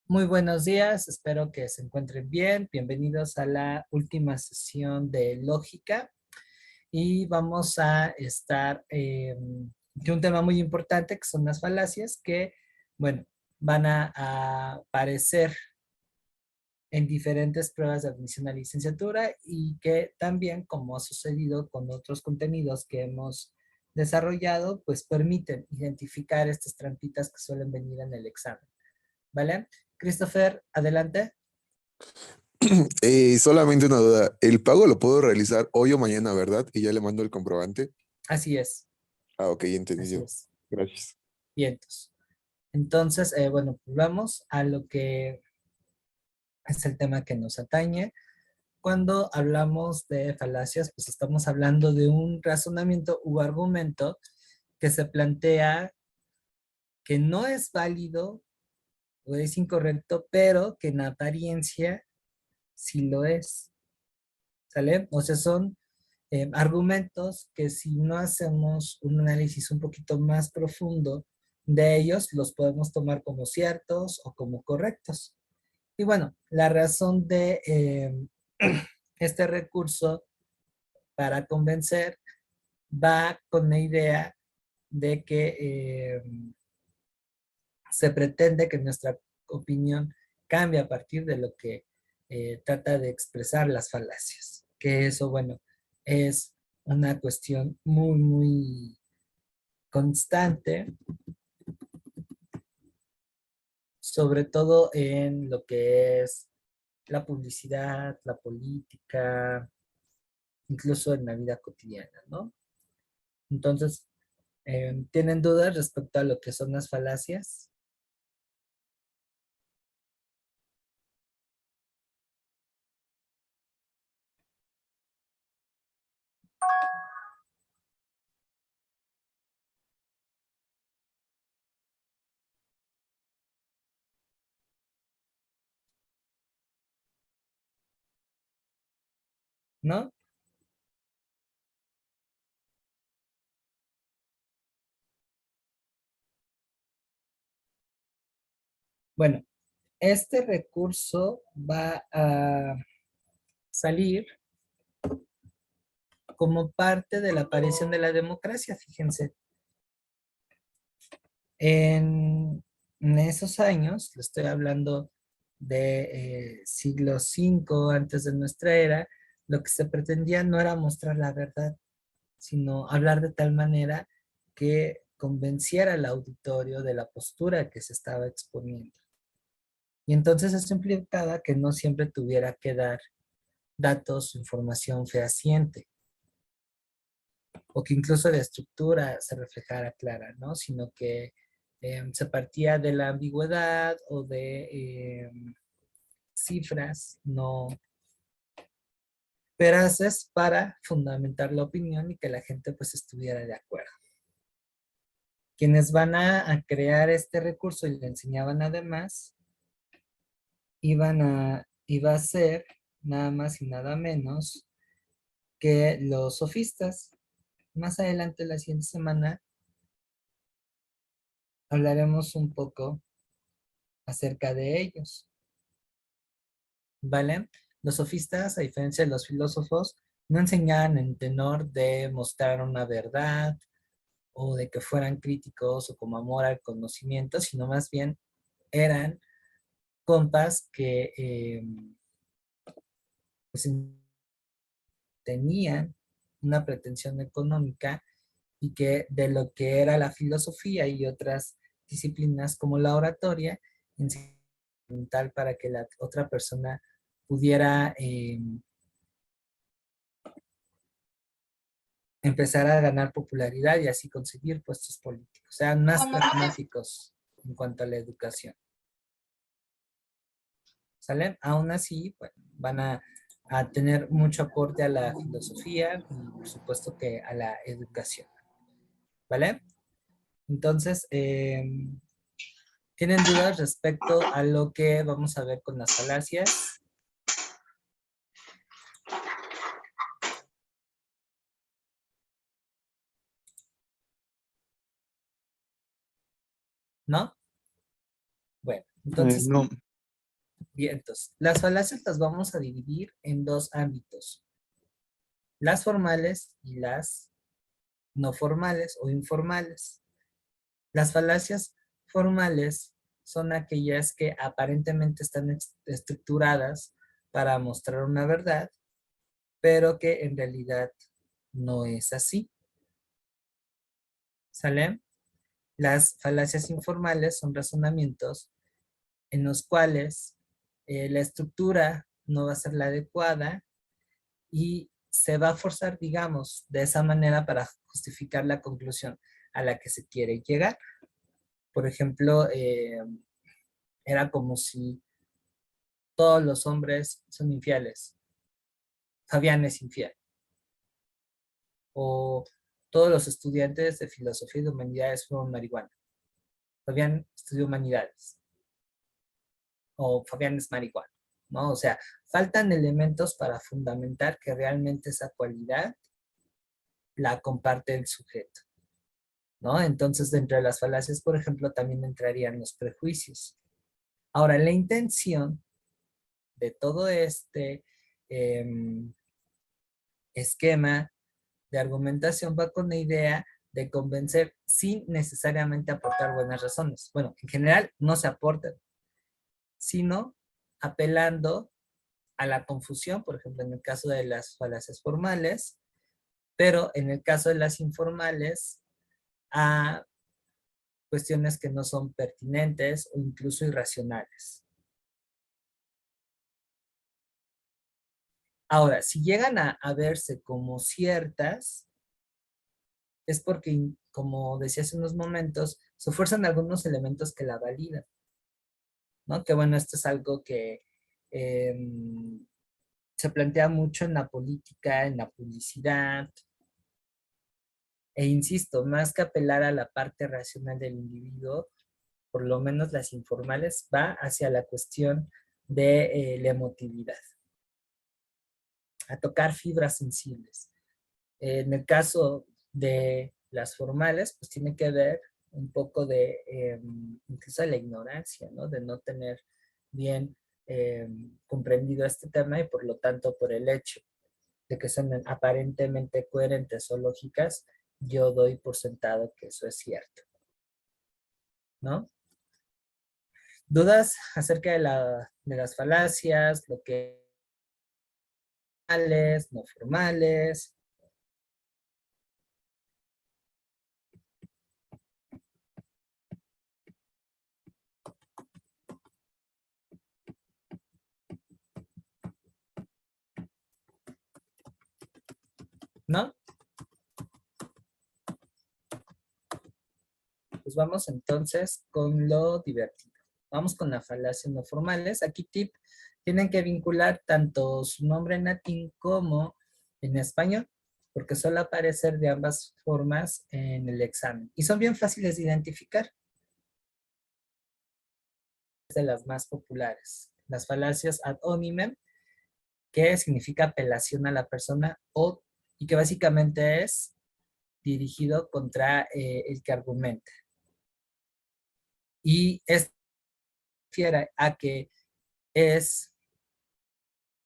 Muy buenos días, espero que se encuentren bien. Bienvenidos a la última sesión de lógica y vamos a estar de un tema muy importante que son las falacias que, bueno, van a aparecer en diferentes pruebas de admisión a licenciatura y que también, como ha sucedido con otros contenidos que hemos desarrollado, pues permiten identificar estas trampitas que suelen venir en el examen. ¿Vale? Christopher, adelante. Solamente una duda. El pago lo puedo realizar hoy o mañana, ¿verdad? Y ya le mando el comprobante. Así es, Ah, ok, así entendido. es. Gracias. Vientos. Entonces, bueno, pues vamos a lo que es el tema que nos atañe. Cuando hablamos de falacias, pues estamos hablando de un razonamiento u argumento que se plantea que no es válido o es incorrecto, pero que en apariencia sí lo es. ¿Sale? O sea, son argumentos que si no hacemos un análisis un poquito más profundo de ellos, los podemos tomar como ciertos o como correctos. Y bueno, la razón de este recurso para convencer va con la idea de que se pretende que nuestra opinión cambie a partir de lo que trata de expresar las falacias. Que eso, bueno, es una cuestión muy constante, sobre todo en lo que es la publicidad, la política, incluso en la vida cotidiana, ¿no? Entonces, ¿tienen dudas respecto a lo que son las falacias? ¿No? Bueno, este recurso va a salir como parte de la aparición de la democracia, fíjense. En esos años, le estoy hablando de siglo V antes de nuestra era, lo que se pretendía no era mostrar la verdad, sino hablar de tal manera que convenciera al auditorio de la postura que se estaba exponiendo. Y entonces eso implicaba que no siempre tuviera que dar datos o información fehaciente, o que incluso la estructura se reflejara clara, ¿no? Sino que se partía de la ambigüedad o de cifras no veraces para fundamentar la opinión y que la gente pues estuviera de acuerdo. Quienes van a crear este recurso y le enseñaban además, iba a ser nada más y nada menos que los sofistas. Más adelante la siguiente semana hablaremos un poco acerca de ellos, ¿vale? Los sofistas, a diferencia de los filósofos, no enseñaban en tenor de mostrar una verdad o de que fueran críticos o como amor al conocimiento, sino más bien eran compas que pues, tenían una pretensión económica y que de lo que era la filosofía y otras disciplinas como la oratoria, tal para que la otra persona pudiera empezar a ganar popularidad y así conseguir puestos políticos. Sean más pragmáticos en cuanto a la educación. ¿Sale? Aún así, bueno, van a tener mucho aporte a la filosofía y por supuesto que a la educación. ¿Vale? Entonces, ¿tienen dudas respecto a lo que vamos a ver con las falacias? ¿No? Bueno, entonces No. Bien, entonces, las falacias las vamos a dividir en dos ámbitos, las formales y las no formales o informales. Las falacias formales son aquellas que aparentemente están estructuradas para mostrar una verdad, pero que en realidad no es así. ¿Sale? Las falacias informales son razonamientos en los cuales la estructura no va a ser la adecuada y se va a forzar, digamos, de esa manera para justificar la conclusión a la que se quiere llegar. Por ejemplo, era como si todos los hombres son infieles, Fabián es infiel, o todos los estudiantes de filosofía y de humanidades fueron marihuana, Fabián estudió humanidades, o Fabián es marihuana, ¿no? O sea, faltan elementos para fundamentar que realmente esa cualidad la comparte el sujeto, ¿no? Entonces, dentro de las falacias, por ejemplo, también entrarían los prejuicios. Ahora, la intención de todo este eh, esquema de argumentación va con la idea de convencer sin necesariamente aportar buenas razones. Bueno, en general no se aportan, sino apelando a la confusión, por ejemplo, en el caso de las falacias formales, pero en el caso de las informales, a cuestiones que no son pertinentes o incluso irracionales. Ahora, si llegan a verse como ciertas, es porque, como decía hace unos momentos, se fuerzan algunos elementos que la validan, ¿no? Que bueno, esto es algo que eh, se plantea mucho en la política, en la publicidad, e insisto, más que apelar a la parte racional del individuo, por lo menos las informales, va hacia la cuestión de la emotividad, a tocar fibras sensibles. En el caso de las formales, pues tiene que ver un poco de incluso de la ignorancia, ¿no? De no tener bien comprendido este tema y por lo tanto por el hecho de que son aparentemente coherentes o lógicas, yo doy por sentado que eso es cierto, ¿no? ¿Dudas acerca de las falacias, lo que formales, no formales? ¿No? Pues vamos entonces con lo divertido. Vamos con las falacias no formales. Aquí tip, tienen que vincular tanto su nombre en latín como en español, porque suele aparecer de ambas formas en el examen. Y son bien fáciles de identificar, es de las más populares. Las falacias ad hominem, que significa apelación a la persona, o, y que básicamente es dirigido contra el que argumenta. Y es refiere a que es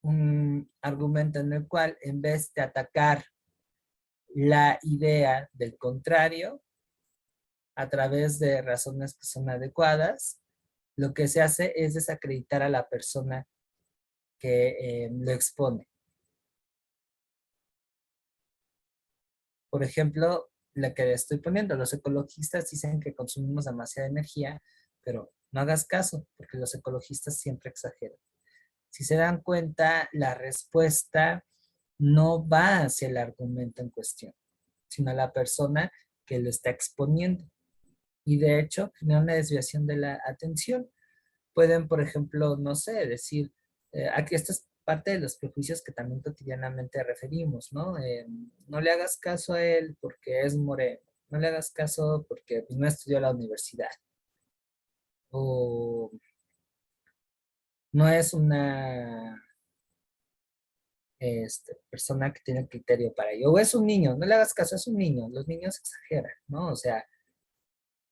un argumento en el cual en vez de atacar la idea del contrario a través de razones que son adecuadas, lo que se hace es desacreditar a la persona que lo expone. Por ejemplo, la que estoy poniendo, los ecologistas dicen que consumimos demasiada energía, pero no hagas caso, porque los ecologistas siempre exageran. Si se dan cuenta, la respuesta no va hacia el argumento en cuestión, sino a la persona que lo está exponiendo. Y de hecho, genera una desviación de la atención. Pueden, por ejemplo, no sé, decir, aquí esta es parte de los prejuicios que también cotidianamente referimos, ¿no? No le hagas caso a él porque es moreno, no le hagas caso porque pues, no estudió a la universidad, o no es una persona que tiene criterio para ello. O es un niño, no le hagas caso, es un niño. Los niños exageran, ¿no? O sea,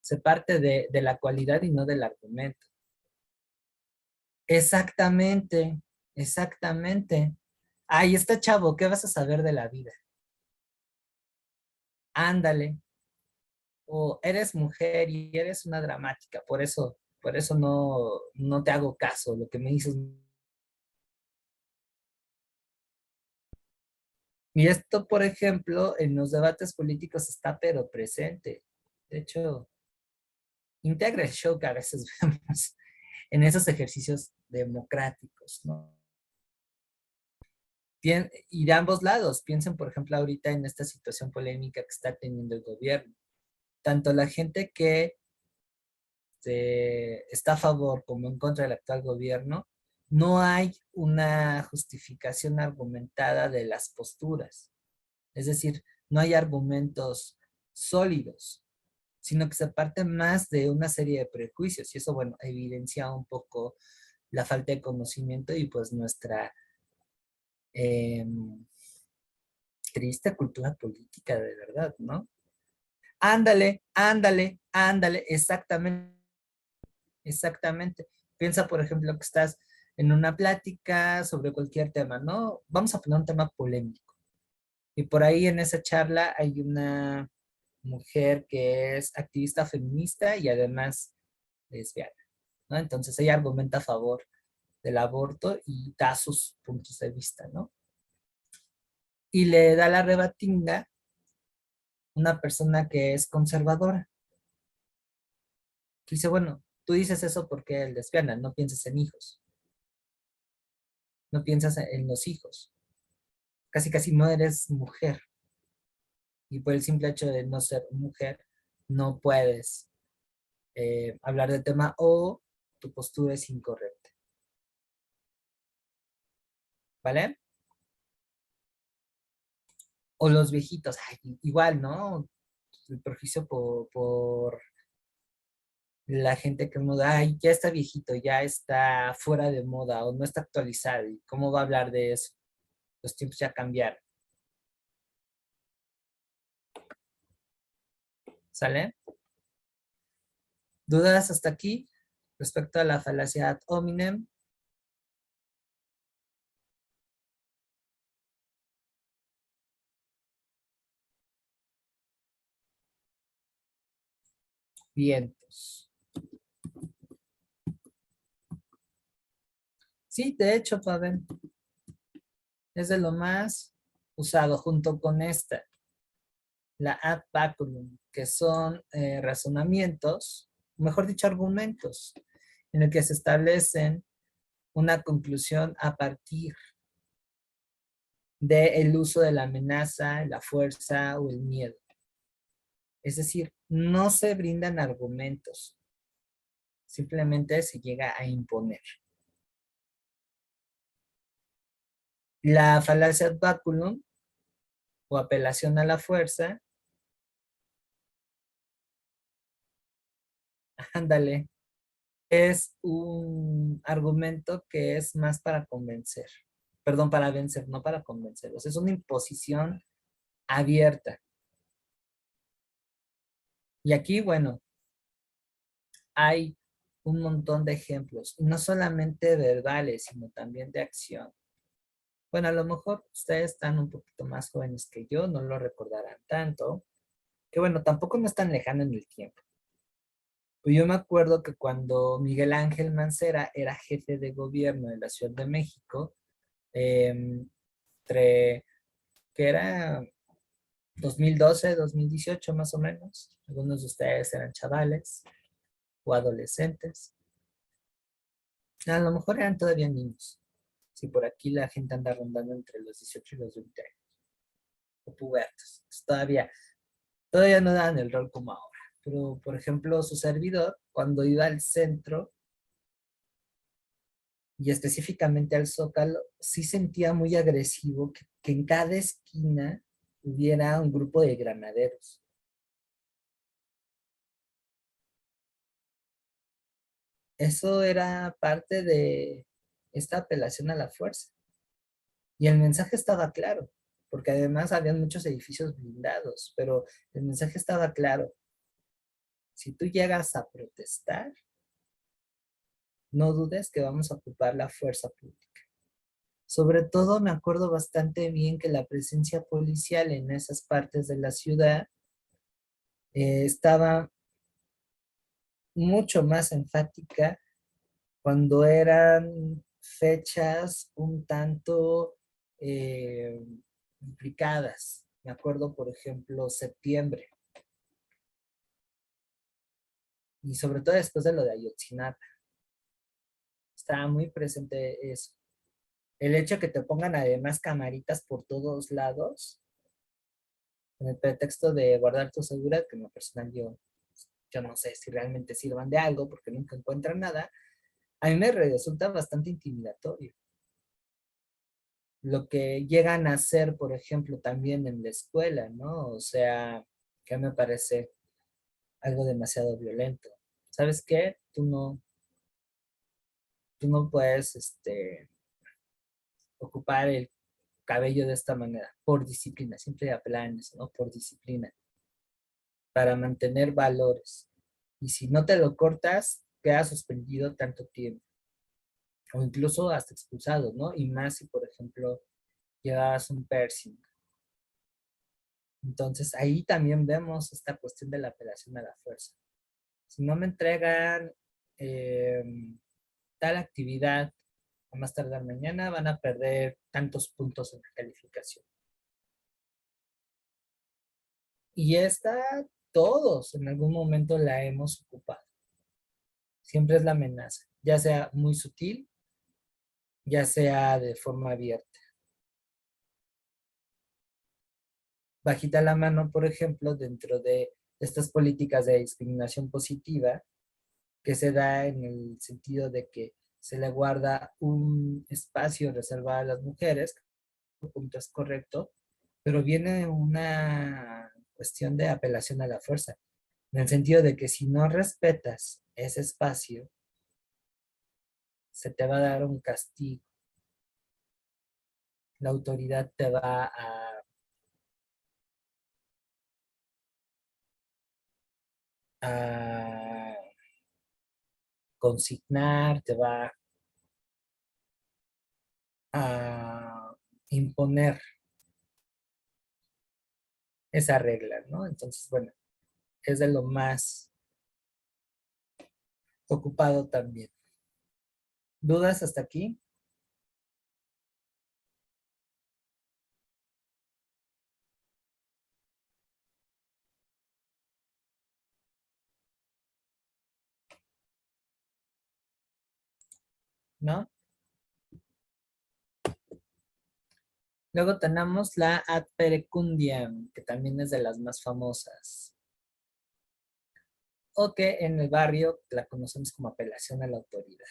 se parte de la cualidad y no del argumento. Exactamente, exactamente. Ay, está chavo, ¿qué vas a saber de la vida? Ándale. O eres mujer y eres una dramática, por eso no te hago caso, lo que me dices. Y esto, por ejemplo, en los debates políticos está pero presente. De hecho, integra el show que a veces vemos en esos ejercicios democráticos, ¿no? Y de ambos lados, piensen, por ejemplo, ahorita en esta situación polémica que está teniendo el gobierno. Tanto la gente que está a favor como en contra del actual gobierno, no hay una justificación argumentada de las posturas. Es decir, no hay argumentos sólidos, sino que se parte más de una serie de prejuicios. Y eso, bueno, evidencia un poco la falta de conocimiento y pues nuestra eh, triste cultura política de verdad, ¿no? Ándale, ándale, ándale, exactamente, exactamente. Piensa, por ejemplo, que estás en una plática sobre cualquier tema, ¿no? Vamos a poner un tema polémico. Y por ahí en esa charla hay una mujer que es activista feminista y además lesbiana, ¿no? Entonces ella argumenta a favor del aborto y da sus puntos de vista, ¿no? Y le da la rebatinga una persona que es conservadora, que dice, bueno, tú dices eso porque es lesbiana, no piensas en hijos, no piensas en los hijos, casi casi no eres mujer, y por el simple hecho de no ser mujer, no puedes hablar del tema o tu postura es incorrecta, ¿vale? O los viejitos, ay, igual, ¿no? El prejuicio por la gente que muda, ay, ya está viejito, ya está fuera de moda o no está actualizado. ¿Y cómo va a hablar de eso? Los tiempos ya cambiaron. ¿Sale? ¿Dudas hasta aquí respecto a la falacia ad hominem? Vientos. Sí, de hecho, Pavel, es de lo más usado junto con esta, la ad baculum, que son razonamientos, mejor dicho, argumentos, en el que se establecen una conclusión a partir del uso de la amenaza, la fuerza o el miedo. Es decir, no se brindan argumentos, simplemente se llega a imponer. La falacia ad baculum o apelación a la fuerza, ándale, es un argumento que es más para convencer, perdón, para vencer, no para convencer. O sea, es una imposición abierta. Y aquí, bueno, hay un montón de ejemplos, y no solamente verbales, sino también de acción. Bueno, a lo mejor ustedes están un poquito más jóvenes que yo, no lo recordarán tanto, que bueno, tampoco no es tan lejano en el tiempo. Pues yo me acuerdo que cuando Miguel Ángel Mancera era jefe de gobierno de la Ciudad de México, entre, que era 2012, 2018 más o menos, algunos de ustedes eran chavales o adolescentes, a lo mejor eran todavía niños, si por aquí la gente anda rondando entre los 18 y los 20 años, o pubertos, pues todavía no dan el rol como ahora. Pero, por ejemplo, su servidor, cuando iba al centro, y específicamente al Zócalo, sí sentía muy agresivo que en cada esquina hubiera un grupo de granaderos. Eso era parte de esta apelación a la fuerza. Y el mensaje estaba claro, porque además había muchos edificios blindados, pero el mensaje estaba claro. Si tú llegas a protestar, no dudes que vamos a ocupar la fuerza pública. Sobre todo me acuerdo bastante bien que la presencia policial en esas partes de la ciudad estaba mucho más enfática cuando eran fechas un tanto complicadas. Me acuerdo, por ejemplo, septiembre, y sobre todo después de lo de Ayotzinapa, estaba muy presente eso. El hecho de que te pongan además camaritas por todos lados, con el pretexto de guardar tu seguridad, que en lo personal yo no sé si realmente sirvan de algo porque nunca encuentran nada, a mí me resulta bastante intimidatorio. Lo que llegan a hacer, por ejemplo, también en la escuela, ¿no? O sea, que me parece algo demasiado violento. ¿Sabes qué? Tú no puedes ocupar el cabello de esta manera, por disciplina, siempre apelan eso, ¿no? Por disciplina, para mantener valores. Y si no te lo cortas, quedas suspendido tanto tiempo, o incluso hasta expulsado, ¿no? Y más si, por ejemplo, llevas un piercing. Entonces ahí también vemos esta cuestión de la apelación a la fuerza. Si no me entregan eh, tal actividad a más tardar mañana, van a perder tantos puntos en la calificación. Y esta, todos en algún momento la hemos ocupado. Siempre es la amenaza, ya sea muy sutil, ya sea de forma abierta. Bajita la mano, por ejemplo, dentro de estas políticas de discriminación positiva, que se da en el sentido de que se le guarda un espacio reservado a las mujeres, el punto es correcto, pero viene una cuestión de apelación a la fuerza, en el sentido de que si no respetas ese espacio, se te va a dar un castigo. La autoridad te va a consignar, te va a imponer esa regla, ¿no? Entonces, bueno, es de lo más ocupado también. ¿Dudas hasta aquí? ¿No? Luego tenemos la ad perecundiam, que también es de las más famosas, o que en el barrio la conocemos como apelación a la autoridad,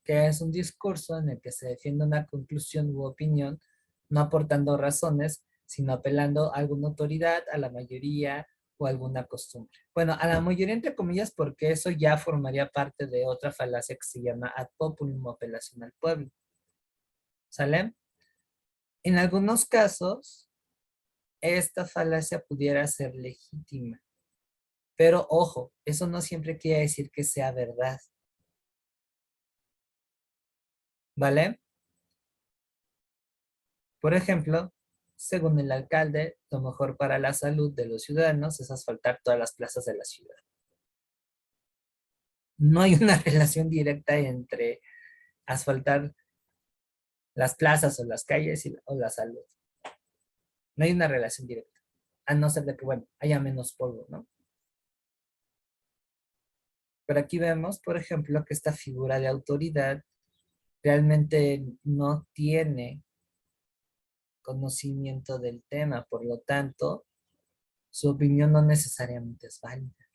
que es un discurso en el que se defiende una conclusión u opinión, no aportando razones, sino apelando a alguna autoridad, a la mayoría o a alguna costumbre. Bueno, a la mayoría entre comillas, porque eso ya formaría parte de otra falacia que se llama ad populum o apelación al pueblo. ¿Sale? En algunos casos, esta falacia pudiera ser legítima. Pero ojo, eso no siempre quiere decir que sea verdad, ¿vale? Por ejemplo, según el alcalde, lo mejor para la salud de los ciudadanos es asfaltar todas las plazas de la ciudad. No hay una relación directa entre asfaltar las plazas o las calles o la salud. No hay una relación directa, a no ser de que, bueno, haya menos polvo, ¿no? Pero aquí vemos, por ejemplo, que esta figura de autoridad realmente no tiene conocimiento del tema, por lo tanto, su opinión no necesariamente es válida.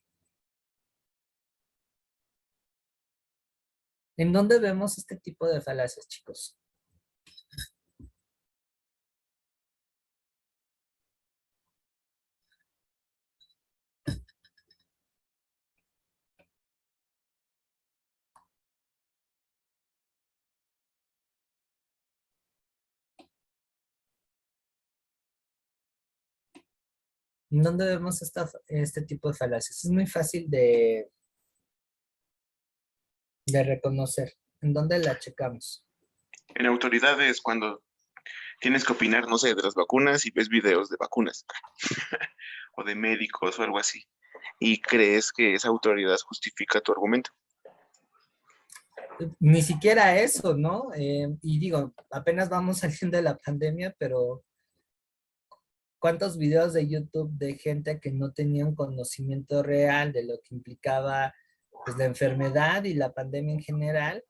¿En dónde vemos este tipo de falacias, chicos? ¿En dónde vemos este tipo de falacias? Es muy fácil de reconocer. ¿En dónde la checamos? En autoridades, cuando tienes que opinar, no sé, de las vacunas y ves videos de vacunas o de médicos o algo así, y crees que esa autoridad justifica tu argumento. Ni siquiera eso, ¿no? Y digo, apenas vamos saliendo de la pandemia, pero ¿cuántos videos de YouTube de gente que no tenía un conocimiento real de lo que implicaba pues, la enfermedad y la pandemia en general?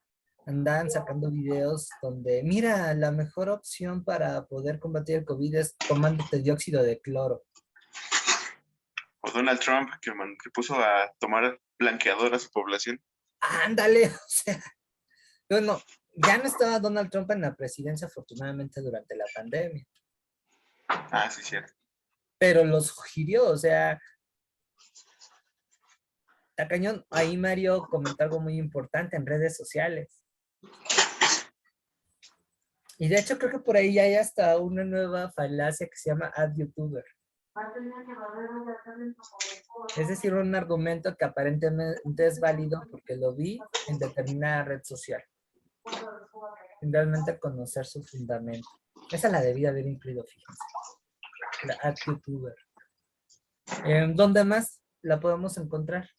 Andaban sacando videos donde, mira, la mejor opción para poder combatir el COVID es tomándote dióxido de cloro. O Donald Trump, que puso a tomar blanqueador a su población. Ándale, o sea, bueno, ya no estaba Donald Trump en la presidencia, afortunadamente, durante la pandemia, Ah, sí, cierto. pero lo sugirió, o sea, Tacañón, ahí Mario comentó algo muy importante en redes sociales. Y de hecho creo que por ahí ya hay hasta una nueva falacia que se llama ad youtuber. Es decir, un argumento que aparentemente es válido porque lo vi en determinada red social. Sin realmente conocer su fundamento. Esa la debí haber incluido, fíjense. La ad youtuber. ¿Dónde más la podemos encontrar?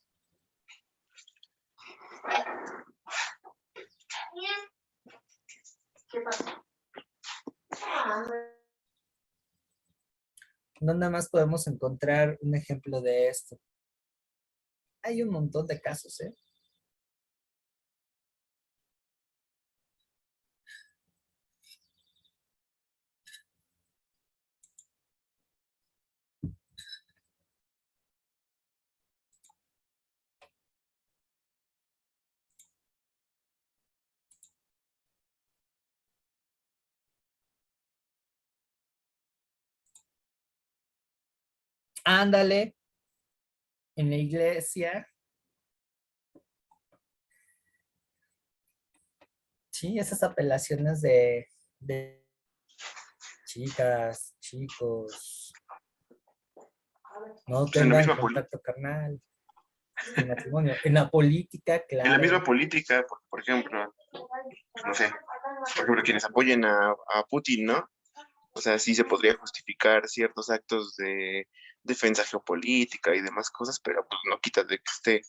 ¿Qué pasa? ¿Dónde más podemos encontrar un ejemplo de esto? Hay un montón de casos, ¿eh? Ándale, en la iglesia. Sí, esas apelaciones de chicas, chicos, no Pues en la tengan misma contacto carnal, el matrimonio. En la política, en la misma claro. política, por ejemplo, no sé, por ejemplo, quienes apoyen a Putin, ¿no? O sea, sí se podría justificar ciertos actos de defensa geopolítica y demás cosas, pero pues no quita de que esté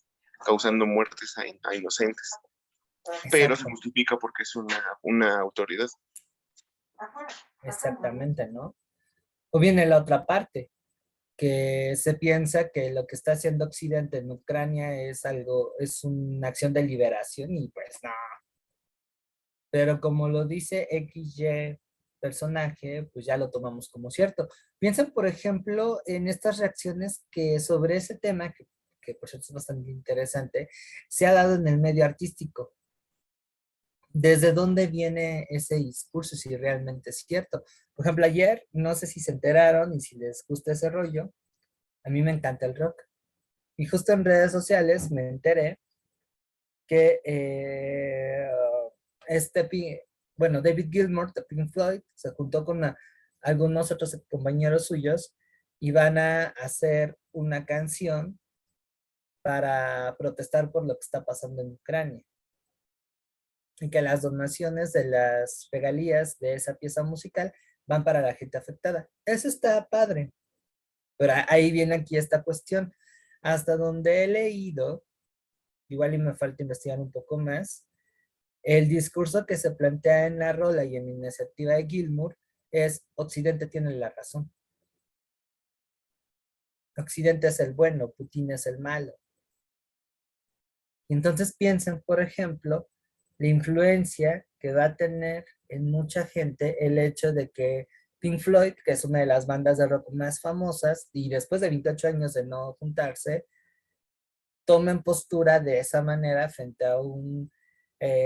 causando muertes a inocentes. Pero se Exacto, justifica porque es una autoridad. exactamente, ¿no? O viene la otra parte, que se piensa que lo que está haciendo Occidente en Ucrania es algo, es una acción de liberación y pues no. Pero como lo dice XY personaje, pues ya lo tomamos como cierto. Piensen, por ejemplo, en estas reacciones que sobre ese tema, que por cierto es bastante interesante, se ha dado en el medio artístico. ¿Desde dónde viene ese discurso? Si realmente es cierto. Por ejemplo, ayer, no sé si se enteraron y si les gusta ese rollo, a mí me encanta el rock. Y justo en redes sociales me enteré que bueno, David Gilmour de Pink Floyd se juntó con algunos otros compañeros suyos y van a hacer una canción para protestar por lo que está pasando en Ucrania. Y que las donaciones de las regalías de esa pieza musical van para la gente afectada. Eso está padre. Pero ahí viene aquí esta cuestión. Hasta donde he leído, igual y me falta investigar un poco más, el discurso que se plantea en la rola y en la iniciativa de Gilmour es Occidente tiene la razón. Occidente es el bueno, Putin es el malo. Y entonces piensen, por ejemplo, la influencia que va a tener en mucha gente el hecho de que Pink Floyd, que es una de las bandas de rock más famosas, y después de 28 años de no juntarse, tomen postura de esa manera frente a un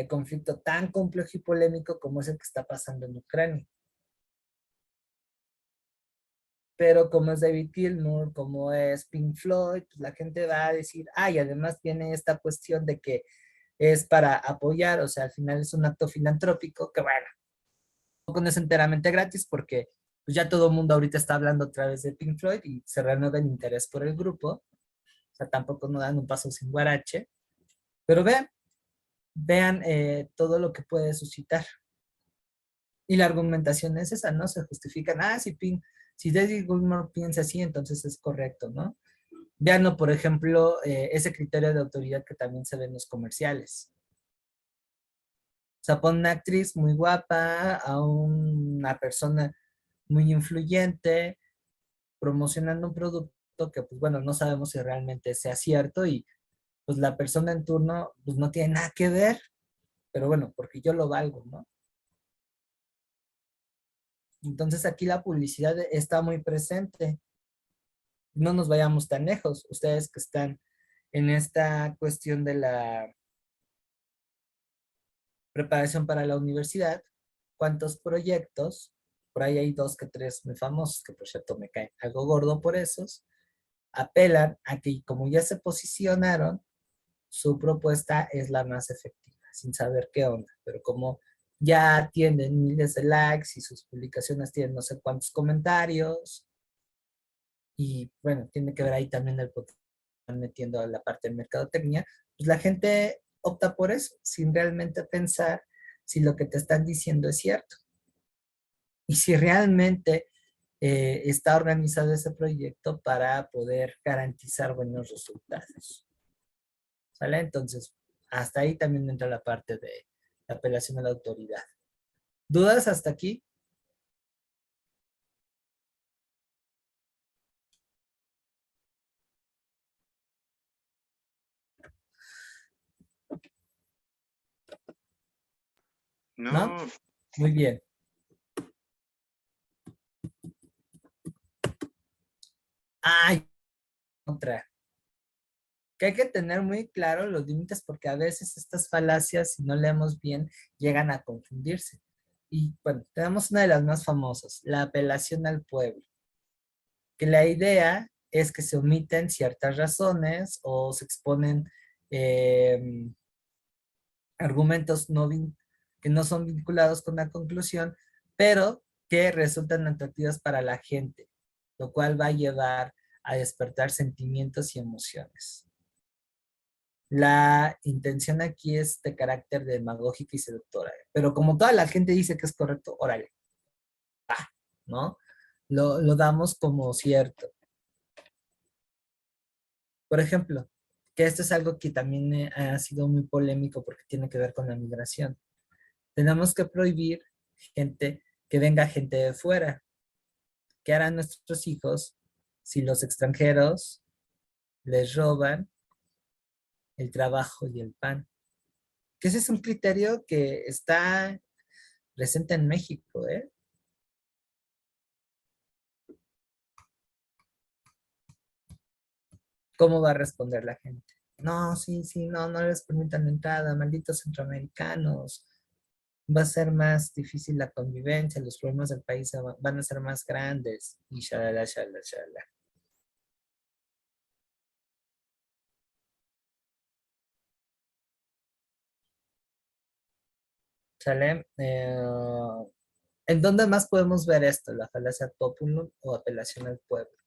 conflicto tan complejo y polémico como es el que está pasando en Ucrania. Pero como es David Gilmour, como es Pink Floyd, pues la gente va a decir, y además tiene esta cuestión de que es para apoyar, o sea, al final es un acto filantrópico, que bueno, tampoco no es enteramente gratis porque pues ya todo el mundo ahorita está hablando a través de Pink Floyd y se renueva el interés por el grupo, o sea, tampoco no dan un paso sin guarache, pero vean, vean todo lo que puede suscitar. Y la argumentación es esa, ¿no? Se justifican, si David Gilmour piensa así, entonces es correcto, ¿no? Vean, por ejemplo, ese criterio de autoridad que también se ve en los comerciales. O sea, pon una actriz muy guapa, a una persona muy influyente, promocionando un producto que, pues bueno, no sabemos si realmente sea cierto y pues la persona en turno, pues no tiene nada que ver, pero bueno, porque yo lo valgo, ¿no? Entonces aquí la publicidad está muy presente. No nos vayamos tan lejos. Ustedes que están en esta cuestión de la preparación para la universidad, ¿cuántos proyectos? Por ahí hay 2 que 3 muy famosos, que por cierto me caen algo gordo por esos, apelan a que como ya se posicionaron, su propuesta es la más efectiva, sin saber qué onda, pero como ya tienen miles de likes y sus publicaciones tienen no sé cuántos comentarios, y bueno, tiene que ver ahí también el potencial metiendo a la parte de mercadotecnia, pues la gente opta por eso, sin realmente pensar si lo que te están diciendo es cierto. Y si realmente está organizado ese proyecto para poder garantizar buenos resultados. ¿Sale? Entonces, hasta ahí también entra la parte de la apelación a la autoridad. ¿Dudas hasta aquí? ¿No? No, Muy bien. Hay otra. Que hay que tener muy claro los límites porque a veces estas falacias, si no leemos bien, llegan a confundirse. Y bueno, tenemos una de las más famosas, la apelación al pueblo, que la idea es que se omiten ciertas razones o se exponen eh, argumentos que no son vinculados con la conclusión, pero que resultan atractivas para la gente, lo cual va a llevar a despertar sentimientos y emociones. La intención aquí es de carácter demagógica y seductora, pero como toda la gente dice que es correcto, órale, ¿no? Lo damos como cierto. Por ejemplo, que esto es algo que también ha sido muy polémico porque tiene que ver con la migración. Tenemos que prohibir que venga gente de fuera. ¿Qué harán nuestros hijos si los extranjeros les roban el trabajo y el pan? Que ese es un criterio que está presente en México, ¿eh? ¿Cómo va a responder la gente? No, sí, sí, no, no les permitan la entrada, malditos centroamericanos. Va a ser más difícil la convivencia, los problemas del país van a ser más grandes. Y shalala, shalala, shalala. ¿Sale? ¿En dónde más podemos ver esto? La falacia populum o apelación al pueblo.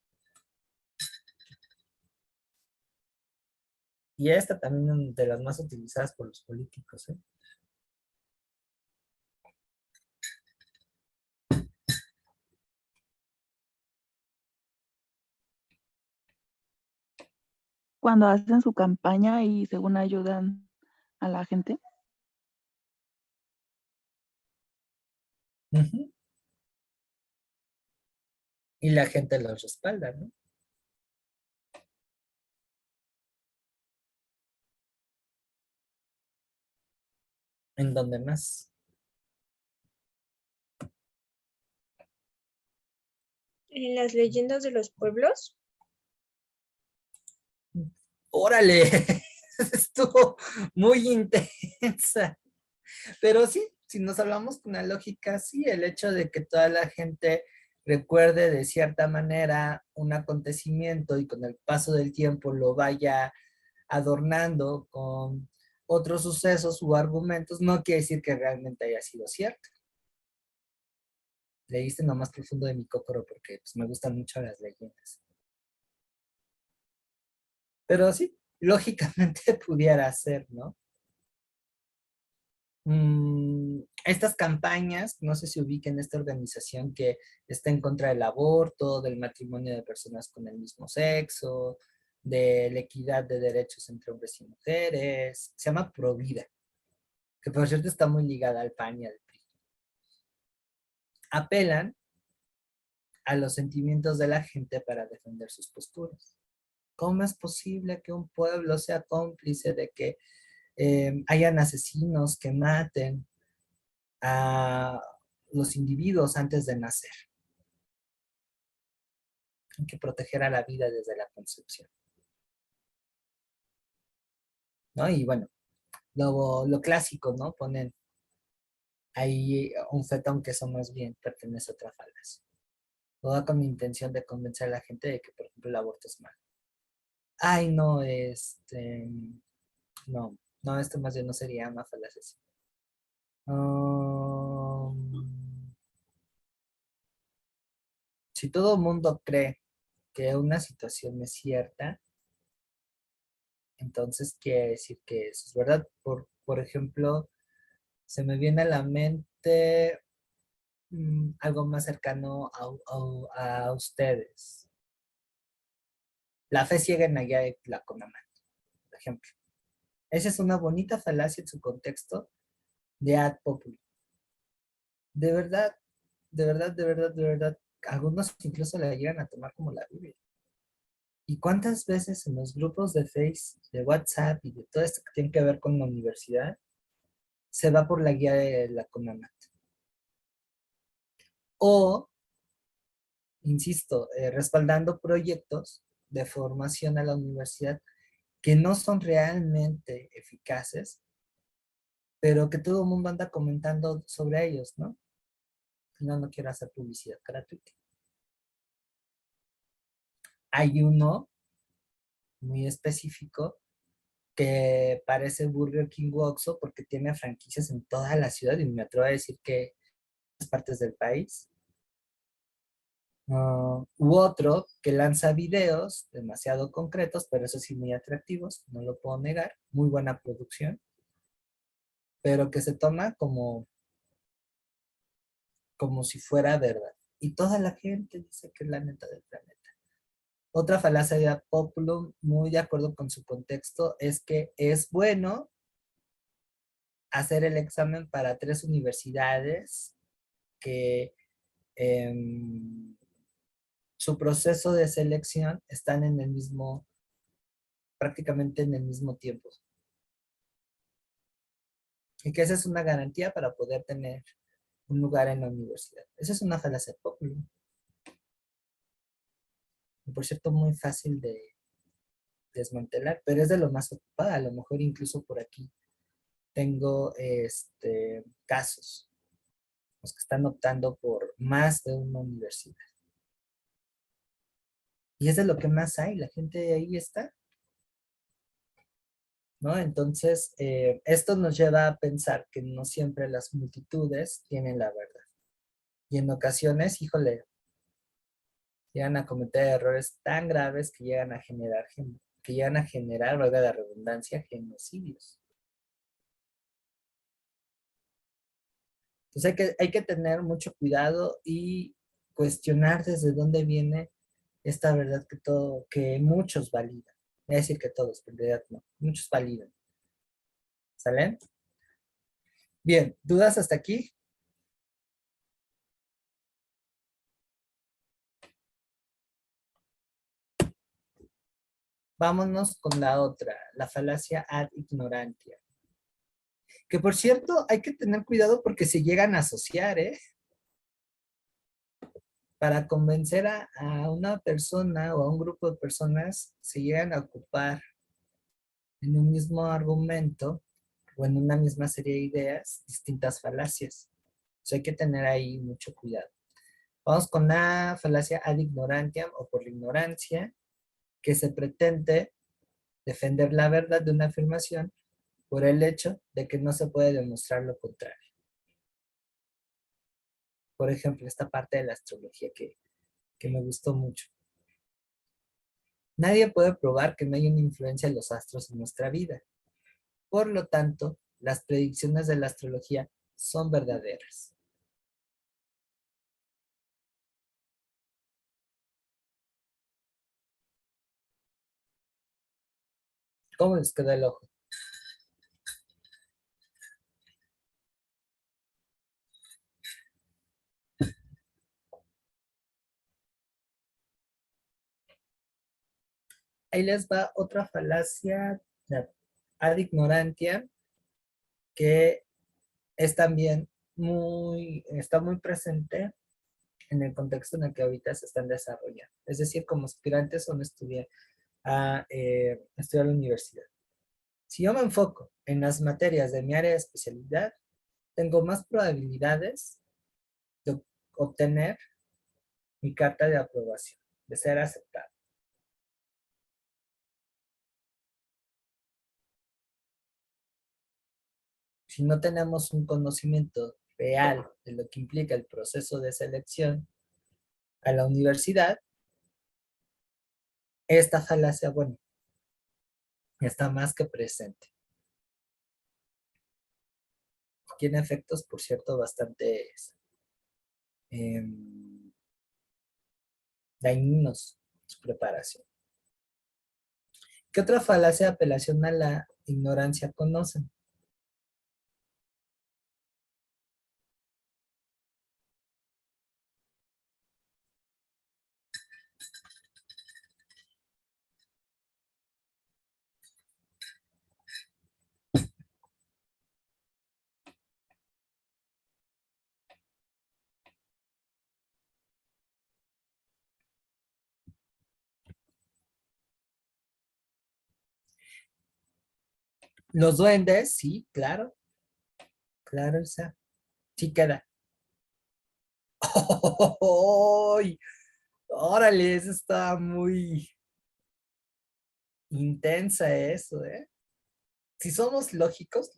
Y esta también de las más utilizadas por los políticos, ¿eh? Cuando hacen su campaña y según ayudan a la gente. Ujú. Y la gente los respalda, ¿no? ¿En dónde más? En las leyendas de los pueblos. ¡Órale! Estuvo muy intensa. Pero sí, si nos hablamos con la lógica, sí, el hecho de que toda la gente recuerde de cierta manera un acontecimiento y con el paso del tiempo lo vaya adornando con otros sucesos u argumentos, no quiere decir que realmente haya sido cierto. Leíste lo más profundo de mi cocoro porque pues, me gustan mucho las leyendas. Pero sí, lógicamente pudiera ser, ¿no? Estas campañas, no sé si ubiquen esta organización que está en contra del aborto, del matrimonio de personas con el mismo sexo, de la equidad de derechos entre hombres y mujeres, se llama Provida, que por cierto está muy ligada al PAN y al PRI. Apelan a los sentimientos de la gente para defender sus posturas. ¿Cómo es posible que un pueblo sea cómplice de que hayan asesinos que maten a los individuos antes de nacer? Hay que proteger a la vida desde la concepción, ¿no? Y bueno, lo clásico, ¿no? Ponen ahí un feto, aunque eso más bien pertenece a otra falacia. Todo con la intención de convencer a la gente de que, por ejemplo, el aborto es malo. Ay, no, no, esto más bien no sería una falacia así. Si todo el mundo cree que una situación es cierta, entonces quiere decir que eso es verdad. Por ejemplo, se me viene a la mente algo más cercano a ustedes. La fe ciega en la guía de la Conamán, por ejemplo. Esa es una bonita falacia en su contexto de ad populi. De verdad, de verdad, de verdad, de verdad, algunos incluso la llegan a tomar como la Biblia. ¿Y cuántas veces en los grupos de Face, de WhatsApp y de todo esto que tiene que ver con la universidad, se va por la guía de la CONAMAT? O, insisto, respaldando proyectos de formación a la universidad que no son realmente eficaces, pero que todo el mundo anda comentando sobre ellos, ¿no? No quiero hacer publicidad gratuita. Hay uno muy específico que parece Burger King u Oxxo porque tiene franquicias en toda la ciudad y me atrevo a decir que en las partes del país. U otro que lanza videos demasiado concretos, pero eso sí muy atractivos, no lo puedo negar, muy buena producción, pero que se toma como si fuera verdad. Y toda la gente dice que es la neta del planeta. Otra falacia de Populum, muy de acuerdo con su contexto, es que es bueno hacer el examen para 3 universidades que su proceso de selección están en el mismo, prácticamente en el mismo tiempo. Y que esa es una garantía para poder tener un lugar en la universidad. Esa es una falacia popular. Y por cierto, muy fácil de desmantelar, pero es de lo más ocupada. A lo mejor incluso por aquí tengo casos, los que están optando por más de una universidad. Y es de lo que más hay, la gente ahí está, ¿no? Entonces, esto nos lleva a pensar que no siempre las multitudes tienen la verdad. Y en ocasiones, híjole, llegan a cometer errores tan graves que llegan a generar, valga la redundancia, genocidios. Entonces hay que tener mucho cuidado y cuestionar desde dónde viene esta verdad que muchos validan. Voy a decir que todos, pero en realidad no. Muchos validan. ¿Salen? Bien, ¿dudas hasta aquí? Vámonos con la otra, la falacia ad ignorantia. Que por cierto, hay que tener cuidado porque se llegan a asociar, ¿eh? Para convencer a una persona o a un grupo de personas, se llegan a ocupar en un mismo argumento o en una misma serie de ideas distintas falacias. Entonces hay que tener ahí mucho cuidado. Vamos con la falacia ad ignorantiam o por la ignorancia, que se pretende defender la verdad de una afirmación por el hecho de que no se puede demostrar lo contrario. Por ejemplo, esta parte de la astrología que me gustó mucho. Nadie puede probar que no hay una influencia de los astros en nuestra vida. Por lo tanto, las predicciones de la astrología son verdaderas. ¿Cómo les queda el ojo? Ahí les va otra falacia ad ignorantia que es también está muy presente en el contexto en el que ahorita se están desarrollando. Es decir, como aspirantes o no estudiar a estudiar a la universidad. Si yo me enfoco en las materias de mi área de especialidad, tengo más probabilidades de obtener mi carta de aprobación, de ser aceptado. Si no tenemos un conocimiento real de lo que implica el proceso de selección a la universidad, esta falacia, bueno, está más que presente. Tiene efectos, por cierto, bastante dañinos en su preparación. ¿Qué otra falacia de apelación a la ignorancia conocen? Los duendes, sí, claro, claro, esa sí queda. ¡Ay! Órale, eso está muy intensa eso, ¿eh? Si somos lógicos,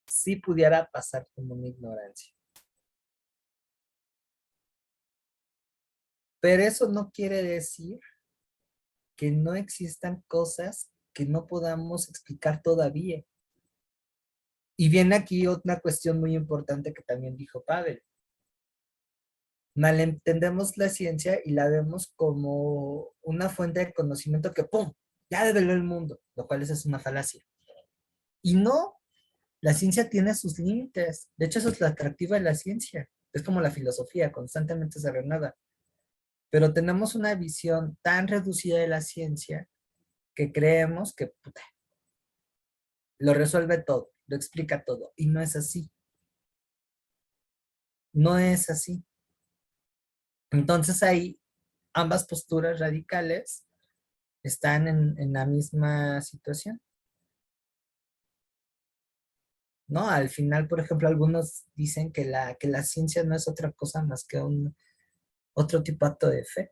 sí pudiera pasar como una ignorancia. Pero eso no quiere decir que no existan cosas que no podamos explicar todavía. Y viene aquí otra cuestión muy importante que también dijo Pavel. Malentendemos la ciencia y la vemos como una fuente de conocimiento que ¡pum! Ya develó el mundo, lo cual es una falacia. Y no, la ciencia tiene sus límites. De hecho, eso es lo atractivo de la ciencia. Es como la filosofía, constantemente se renueva. Pero tenemos una visión tan reducida de la ciencia que creemos que puta, lo resuelve todo, lo explica todo. Y no es así. No es así. Entonces ahí ambas posturas radicales están en la misma situación. ¿No? Al final, por ejemplo, algunos dicen que la ciencia no es otra cosa más que otro tipo de acto de fe.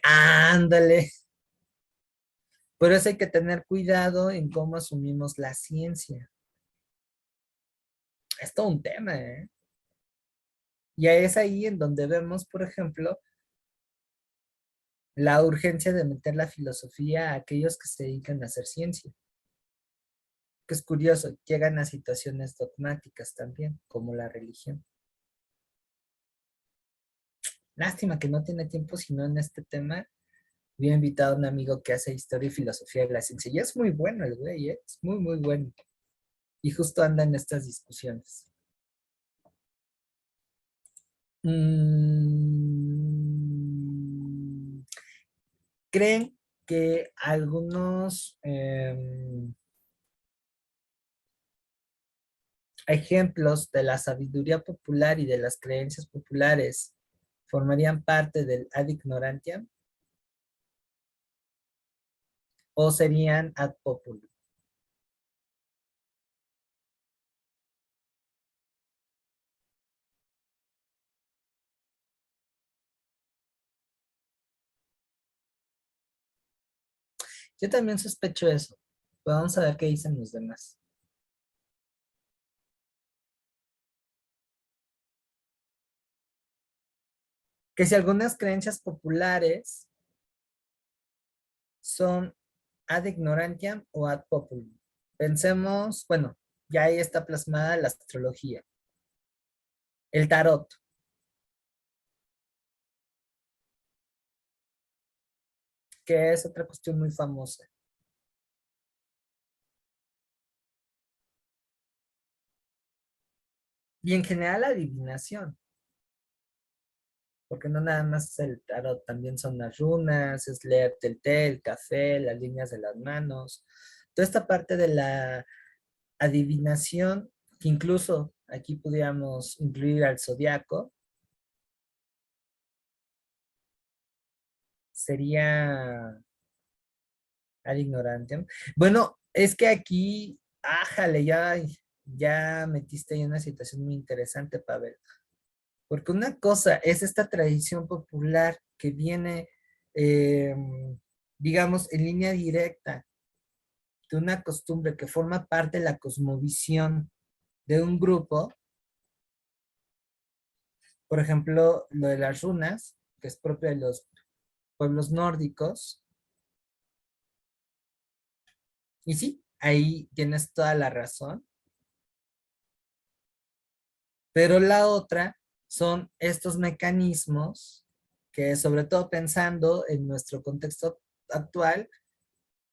Ándale. Por eso hay que tener cuidado en cómo asumimos la ciencia. Es todo un tema, ¿eh? Y es ahí en donde vemos, por ejemplo, la urgencia de meter la filosofía a aquellos que se dedican a hacer ciencia. Que es curioso, llegan a situaciones dogmáticas también, como la religión. Lástima que no tiene tiempo, sino en este tema. Había invitado a un amigo que hace historia y filosofía de la ciencia. Y es muy bueno el güey, ¿eh? Es muy, muy bueno. Y justo anda en estas discusiones. ¿Creen que algunos ejemplos de la sabiduría popular y de las creencias populares formarían parte del ad ignorantiam o serían ad populum? Yo también sospecho eso. Pero vamos a ver qué dicen los demás. que si algunas creencias populares son ad ignorantiam o ad populum. Pensemos, bueno, ya ahí está plasmada la astrología, el tarot. Que es otra cuestión muy famosa. Y en general la adivinación, porque no nada más es el tarot, también son las runas, es leerte el té, el café, las líneas de las manos. Toda esta parte de la adivinación, que incluso aquí pudiéramos incluir al zodiaco, sería ad ignorantiam. Bueno, es que aquí, ájale, ya metiste ahí una situación muy interesante, Pavel. Porque una cosa es esta tradición popular que viene, eh, digamos, en línea directa de una costumbre que forma parte de la cosmovisión de un grupo. Por ejemplo, lo de las runas, que es propio de los pueblos nórdicos. Y sí, ahí tienes toda la razón. Pero la otra son estos mecanismos que, sobre todo pensando en nuestro contexto actual,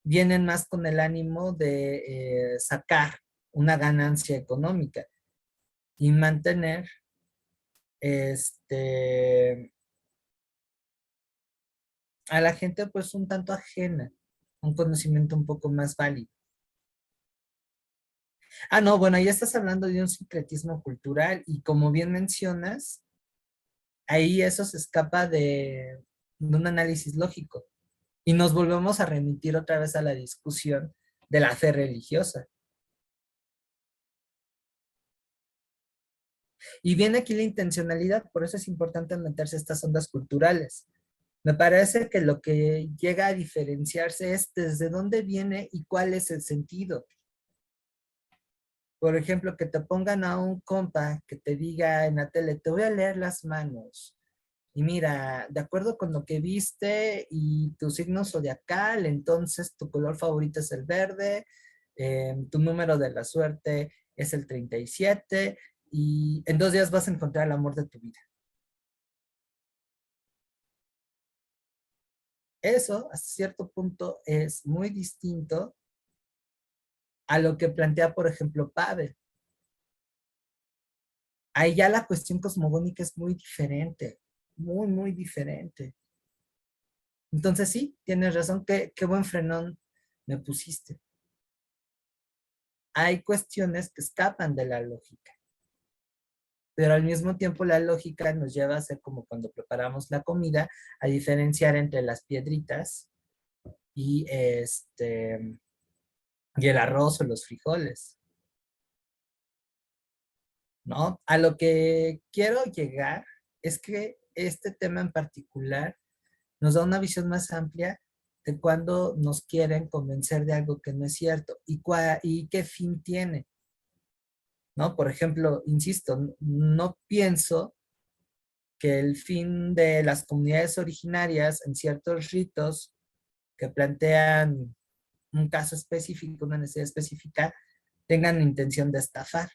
vienen más con el ánimo de sacar una ganancia económica y mantener a la gente pues un tanto ajena, un conocimiento un poco más válido. Ah, no, bueno, ya estás hablando de un sincretismo cultural y como bien mencionas, ahí eso se escapa de un análisis lógico y nos volvemos a remitir otra vez a la discusión de la fe religiosa. Y viene aquí la intencionalidad, por eso es importante meterse a estas ondas culturales. Me parece que lo que llega a diferenciarse es desde dónde viene y cuál es el sentido. Por ejemplo, que te pongan a un compa que te diga en la tele, te voy a leer las manos. Y mira, de acuerdo con lo que viste y tu signo zodiacal, entonces tu color favorito es el verde, tu número de la suerte es el 37 y en 2 días vas a encontrar el amor de tu vida. Eso, a cierto punto, es muy distinto a lo que plantea, por ejemplo, Pavel. Ahí ya la cuestión cosmogónica es muy diferente, muy, muy diferente. Entonces sí, tienes razón, qué buen frenón me pusiste. Hay cuestiones que escapan de la lógica, pero al mismo tiempo la lógica nos lleva a ser como cuando preparamos la comida, a diferenciar entre las piedritas y, y el arroz o los frijoles, ¿no? A lo que quiero llegar es que este tema en particular nos da una visión más amplia de cuando nos quieren convencer de algo que no es cierto y qué fin tiene, ¿no? Por ejemplo, insisto, no pienso que el fin de las comunidades originarias en ciertos ritos que plantean un caso específico, una necesidad específica, tengan la intención de estafar.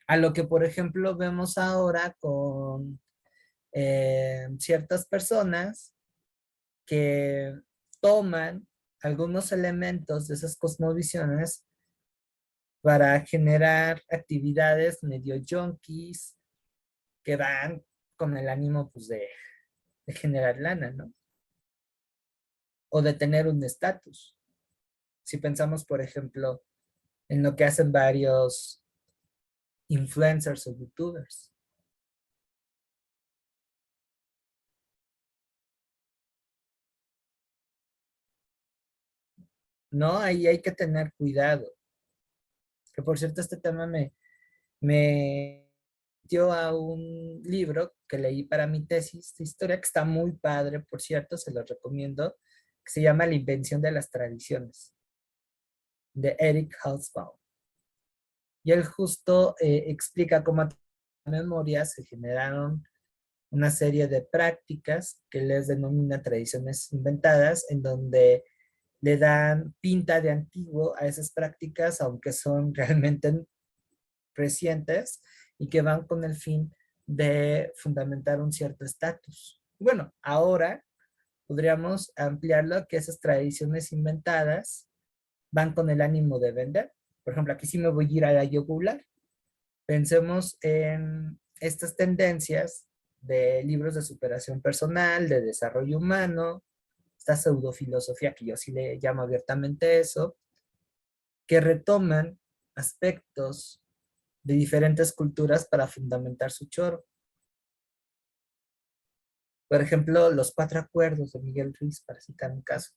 A lo que, por ejemplo, vemos ahora con ciertas personas que toman algunos elementos de esas cosmovisiones para generar actividades medio junkies que van con el ánimo pues, de generar lana, ¿no? O de tener un estatus. Si pensamos, por ejemplo, en lo que hacen varios influencers o youtubers. No, ahí hay que tener cuidado. Que por cierto, este tema me dio a un libro que leí para mi tesis de historia, que está muy padre, por cierto, se lo recomiendo, que se llama La invención de las tradiciones, de Eric Hobsbawm. Y él justo explica cómo a través de la memoria se generaron una serie de prácticas que les denomina tradiciones inventadas, en donde le dan pinta de antiguo a esas prácticas, aunque son realmente recientes y que van con el fin de fundamentar un cierto estatus. Bueno, ahora podríamos ampliarlo a que esas tradiciones inventadas van con el ánimo de vender. Por ejemplo, aquí sí me voy a ir a la yugular. Pensemos en estas tendencias de libros de superación personal, de desarrollo humano, esta pseudofilosofía que yo sí le llamo abiertamente eso, que retoman aspectos de diferentes culturas para fundamentar su choro. Por ejemplo, los 4 acuerdos de Miguel Ruiz, para citar un caso.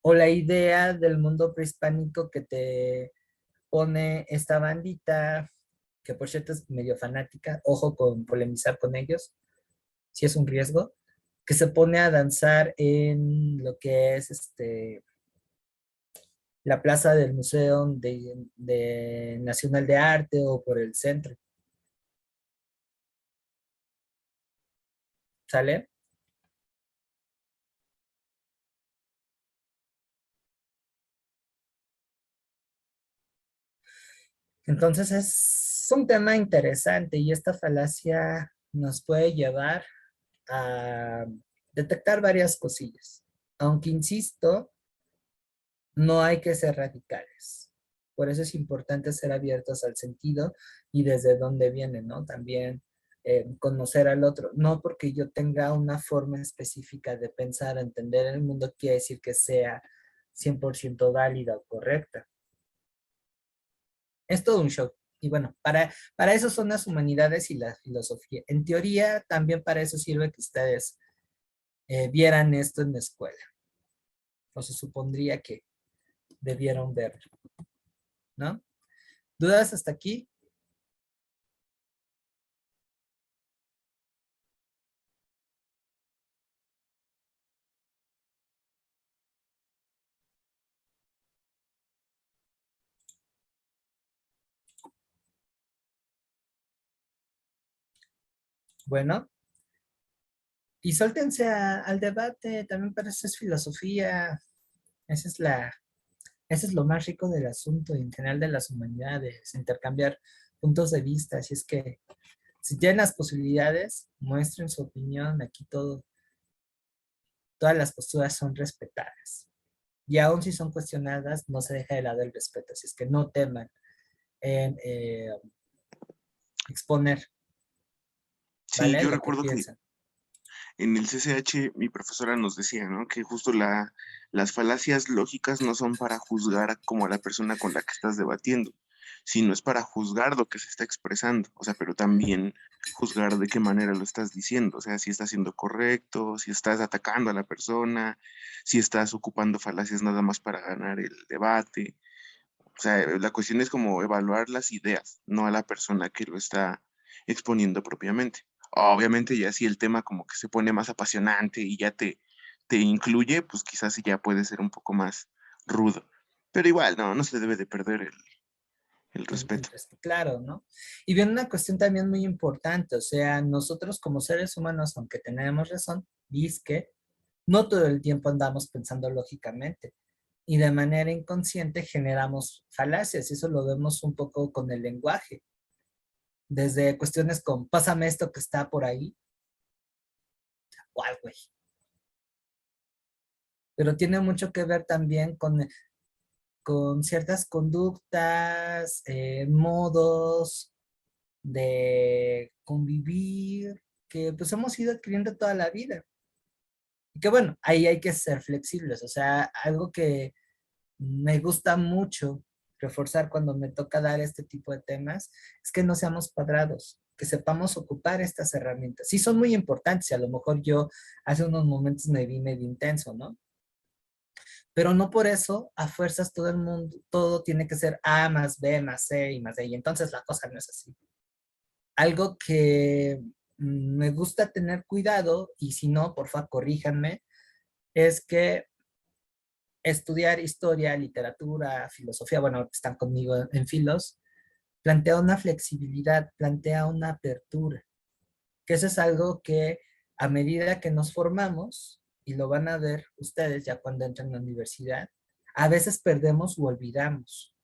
O la idea del mundo prehispánico que te pone esta bandita, que por cierto es medio fanática, ojo con polemizar con ellos, si es un riesgo, que se pone a danzar en lo que es la plaza del Museo de Nacional de Arte o por el centro. ¿Sale? Entonces es un tema interesante y esta falacia nos puede llevar a detectar varias cosillas. Aunque insisto, no hay que ser radicales. Por eso es importante ser abiertos al sentido y desde dónde viene, ¿no? También conocer al otro. No porque yo tenga una forma específica de pensar, entender el mundo, quiere decir que sea 100% válida o correcta. Es todo un show. Y bueno, para eso son las humanidades y la filosofía. En teoría, también para eso sirve que ustedes vieran esto en la escuela. O se supondría que debieron verlo, ¿no? ¿Dudas hasta aquí? Bueno, y suéltense al debate, también para eso es filosofía, esa es ese es lo más rico del asunto y en general de las humanidades, intercambiar puntos de vista, así es que si tienen las posibilidades, muestren su opinión, aquí todas las posturas son respetadas. Y aun si son cuestionadas, no se deja de lado el respeto, así es que no teman en exponer, Sí, ¿vale? yo Lo que recuerdo que piensan. en el CCH mi profesora nos decía, ¿no? Que justo las falacias lógicas no son para juzgar como a la persona con la que estás debatiendo, sino es para juzgar lo que se está expresando, o sea, pero también juzgar de qué manera lo estás diciendo, o sea, si estás siendo correcto, si estás atacando a la persona, si estás ocupando falacias nada más para ganar el debate. O sea, la cuestión es como evaluar las ideas, no a la persona que lo está exponiendo propiamente. Obviamente ya si el tema como que se pone más apasionante y ya te incluye, pues quizás sí ya puede ser un poco más rudo. Pero igual, no se debe de perder el respeto. Claro, ¿no? Y viene una cuestión también muy importante, o sea, nosotros como seres humanos, aunque tenemos razón, que no todo el tiempo andamos pensando lógicamente y de manera inconsciente generamos falacias, y eso lo vemos un poco con el lenguaje, desde cuestiones como, pásame esto que está por ahí, ¿cuál, güey? Pero tiene mucho que ver también con ciertas conductas, modos de convivir que pues hemos ido adquiriendo toda la vida. Y que bueno, ahí hay que ser flexibles, o sea, algo que me gusta mucho reforzar cuando me toca dar este tipo de temas es que no seamos cuadrados, que sepamos ocupar estas herramientas. Sí son muy importantes y a lo mejor yo hace unos momentos me vi medio intenso, ¿no? Pero no por eso a fuerzas todo el mundo, todo tiene que ser A más B más C y más D, y entonces la cosa no es así. Algo que me gusta tener cuidado, y si no, porfa, corríjanme, es que estudiar historia, literatura, filosofía, bueno, están conmigo en filos, plantea una flexibilidad, plantea una apertura, que eso es algo que a medida que nos formamos, y lo van a ver ustedes ya cuando entran a la universidad, a veces perdemos u olvidamos.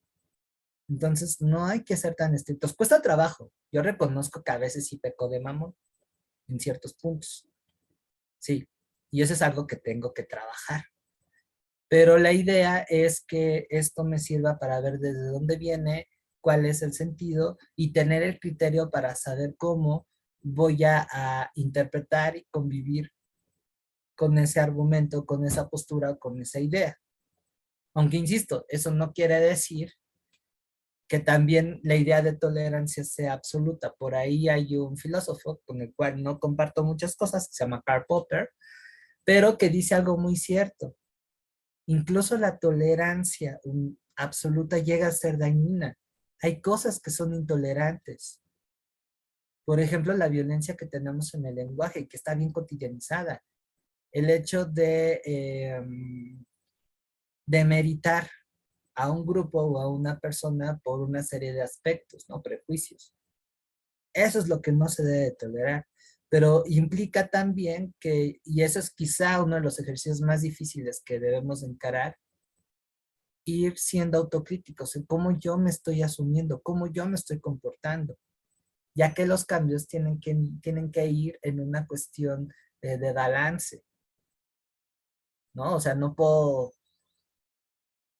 Entonces, no hay que ser tan estrictos. Cuesta trabajo. Yo reconozco que a veces sí peco de mamón en ciertos puntos. Sí. Y eso es algo que tengo que trabajar. Pero la idea es que esto me sirva para ver desde dónde viene, cuál es el sentido y tener el criterio para saber cómo voy a interpretar y convivir con ese argumento, con esa postura, con esa idea. Aunque insisto, eso no quiere decir que también la idea de tolerancia sea absoluta. Por ahí hay un filósofo con el cual no comparto muchas cosas, que se llama Karl Popper, pero que dice algo muy cierto. Incluso la tolerancia absoluta llega a ser dañina. Hay cosas que son intolerantes. Por ejemplo, la violencia que tenemos en el lenguaje, que está bien cotidianizada. El hecho de demeritar a un grupo o a una persona por una serie de aspectos, ¿no? Prejuicios. Eso es lo que no se debe tolerar. Pero implica también que, y eso es quizá uno de los ejercicios más difíciles que debemos encarar, ir siendo autocríticos en cómo yo me estoy asumiendo, cómo yo me estoy comportando, ya que los cambios tienen que ir en una cuestión de balance, ¿no? O sea, no puedo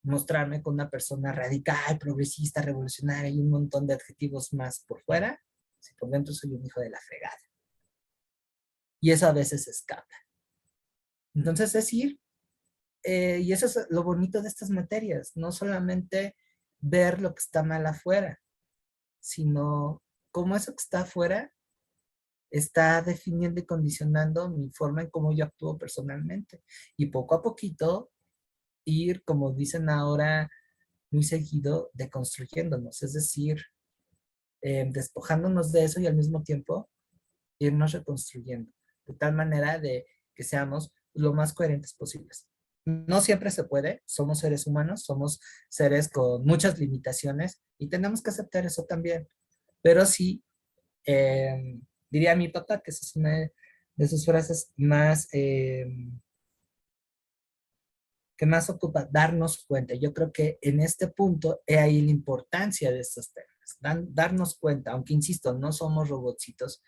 mostrarme con una persona radical, progresista, revolucionaria y un montón de adjetivos más por fuera, si por dentro soy un hijo de la fregada. Y eso a veces escapa. Entonces es ir, y eso es lo bonito de estas materias, no solamente ver lo que está mal afuera, sino cómo eso que está afuera está definiendo y condicionando mi forma en cómo yo actúo personalmente. Y poco a poquito ir, como dicen ahora muy seguido, deconstruyéndonos, es decir, despojándonos de eso y al mismo tiempo irnos reconstruyendo, de tal manera de que seamos lo más coherentes posibles. No siempre se puede, somos seres humanos, somos seres con muchas limitaciones y tenemos que aceptar eso también, pero sí, diría mi papá que esa es una de sus frases más, que más ocupa, darnos cuenta. Yo creo que en este punto he ahí la importancia de estos temas, darnos cuenta, aunque insisto, no somos robotcitos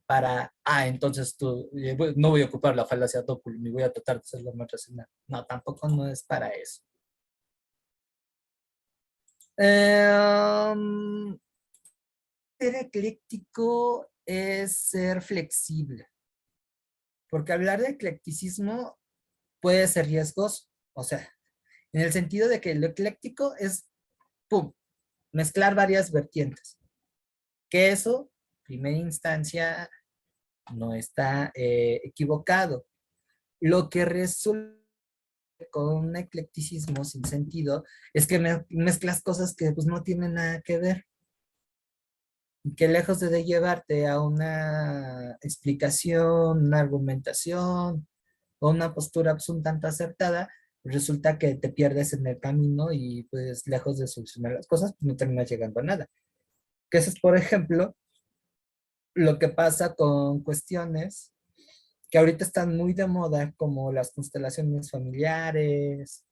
para, entonces tú, no voy a ocupar la falacia tóculo, ni voy a tratar de ser lo más racional. No, tampoco no es para eso. Ser ecléctico es ser flexible, porque hablar de eclecticismo puede ser riesgoso, o sea, en el sentido de que lo ecléctico es, pum, mezclar varias vertientes, que eso, primera instancia, no está equivocado. Lo que resulta con un eclecticismo sin sentido es que mezclas cosas que pues no tienen nada que ver y que lejos de llevarte a una explicación, una argumentación o una postura pues, un tanto acertada, resulta que te pierdes en el camino y pues lejos de solucionar las cosas pues, no terminas llegando a nada. Que eso es, por ejemplo, lo que pasa con cuestiones que ahorita están muy de moda, como las constelaciones familiares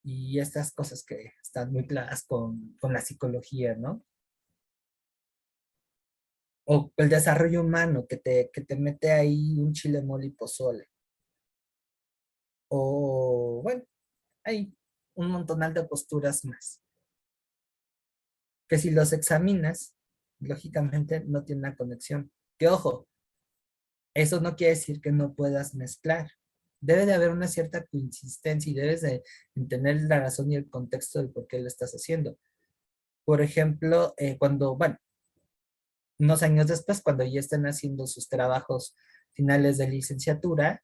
y estas cosas que están muy claras con la psicología, ¿no? O el desarrollo humano, que te mete ahí un chile mole y pozole. O, bueno, hay un montonal de posturas más. Que si los examinas, lógicamente no tienen una conexión. Que ojo, eso no quiere decir que no puedas mezclar. Debe de haber una cierta consistencia y debes de entender la razón y el contexto del por qué lo estás haciendo. Por ejemplo, cuando, bueno, unos años después, cuando ya estén haciendo sus trabajos finales de licenciatura,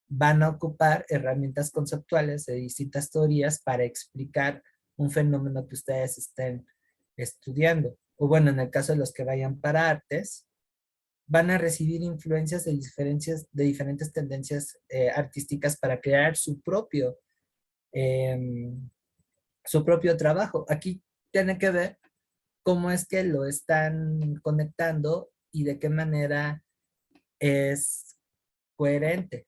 van a ocupar herramientas conceptuales de distintas teorías para explicar un fenómeno que ustedes estén estudiando. O bueno, en el caso de los que vayan para artes, van a recibir influencias de diferentes tendencias artísticas para crear su propio su propio trabajo. Aquí tiene que ver cómo es que lo están conectando y de qué manera es coherente,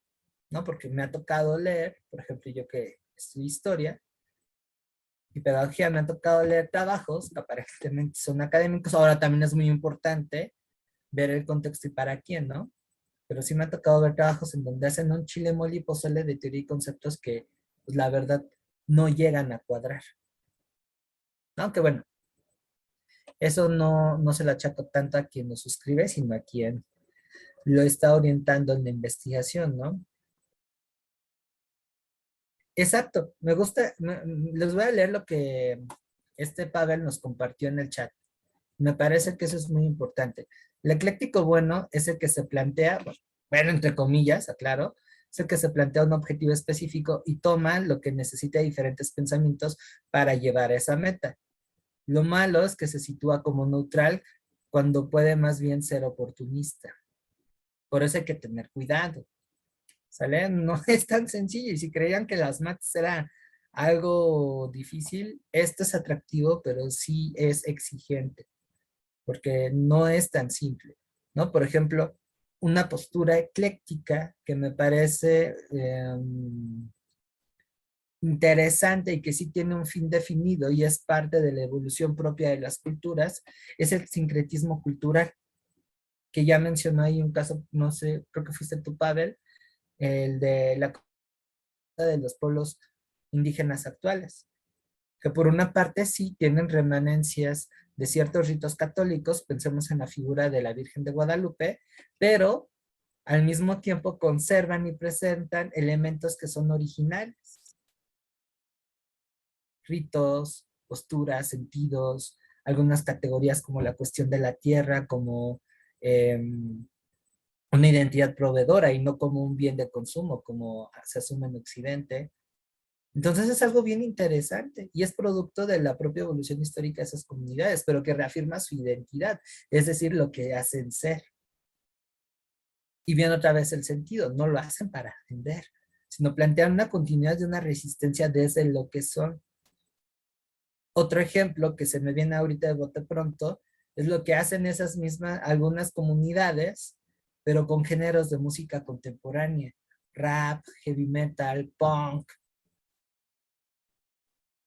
¿no? Porque me ha tocado leer, por ejemplo, yo que estudio historia y pedagogía, me ha tocado leer trabajos que aparentemente son académicos. Ahora también es muy importante ver el contexto y para quién, ¿no? Pero sí me ha tocado ver trabajos en donde hacen un chile mole y pozole de teoría y conceptos que, pues, la verdad, no llegan a cuadrar. Aunque bueno, eso no se lo achaco tanto a quien lo suscribe, sino a quien lo está orientando en la investigación, ¿no? Exacto, me gusta, les voy a leer lo que Pavel nos compartió en el chat. Me parece que eso es muy importante. El ecléctico bueno es el que se plantea, bueno, entre comillas, aclaro, es el que se plantea un objetivo específico y toma lo que necesita de diferentes pensamientos para llevar a esa meta. Lo malo es que se sitúa como neutral cuando puede más bien ser oportunista. Por eso hay que tener cuidado. ¿Sale? No es tan sencillo. Y si creían que las maths era algo difícil, esto es atractivo, pero sí es exigente, porque no es tan simple, ¿no? Por ejemplo, una postura ecléctica que me parece interesante y que sí tiene un fin definido y es parte de la evolución propia de las culturas, es el sincretismo cultural, que ya mencionó ahí un caso, no sé, creo que fuiste tú, Pavel, el de la de los pueblos indígenas actuales, que por una parte sí tienen remanencias de ciertos ritos católicos, pensemos en la figura de la Virgen de Guadalupe, pero al mismo tiempo conservan y presentan elementos que son originales, ritos, posturas, sentidos, algunas categorías como la cuestión de la tierra, como eh, una identidad proveedora y no como un bien de consumo, como se asume en Occidente. Entonces es algo bien interesante y es producto de la propia evolución histórica de esas comunidades, pero que reafirma su identidad, es decir, lo que hacen ser. Y viene otra vez el sentido, no lo hacen para vender, sino plantean una continuidad de una resistencia desde lo que son. Otro ejemplo que se me viene ahorita de bote pronto es lo que hacen esas mismas, algunas comunidades, pero con géneros de música contemporánea, rap, heavy metal, punk.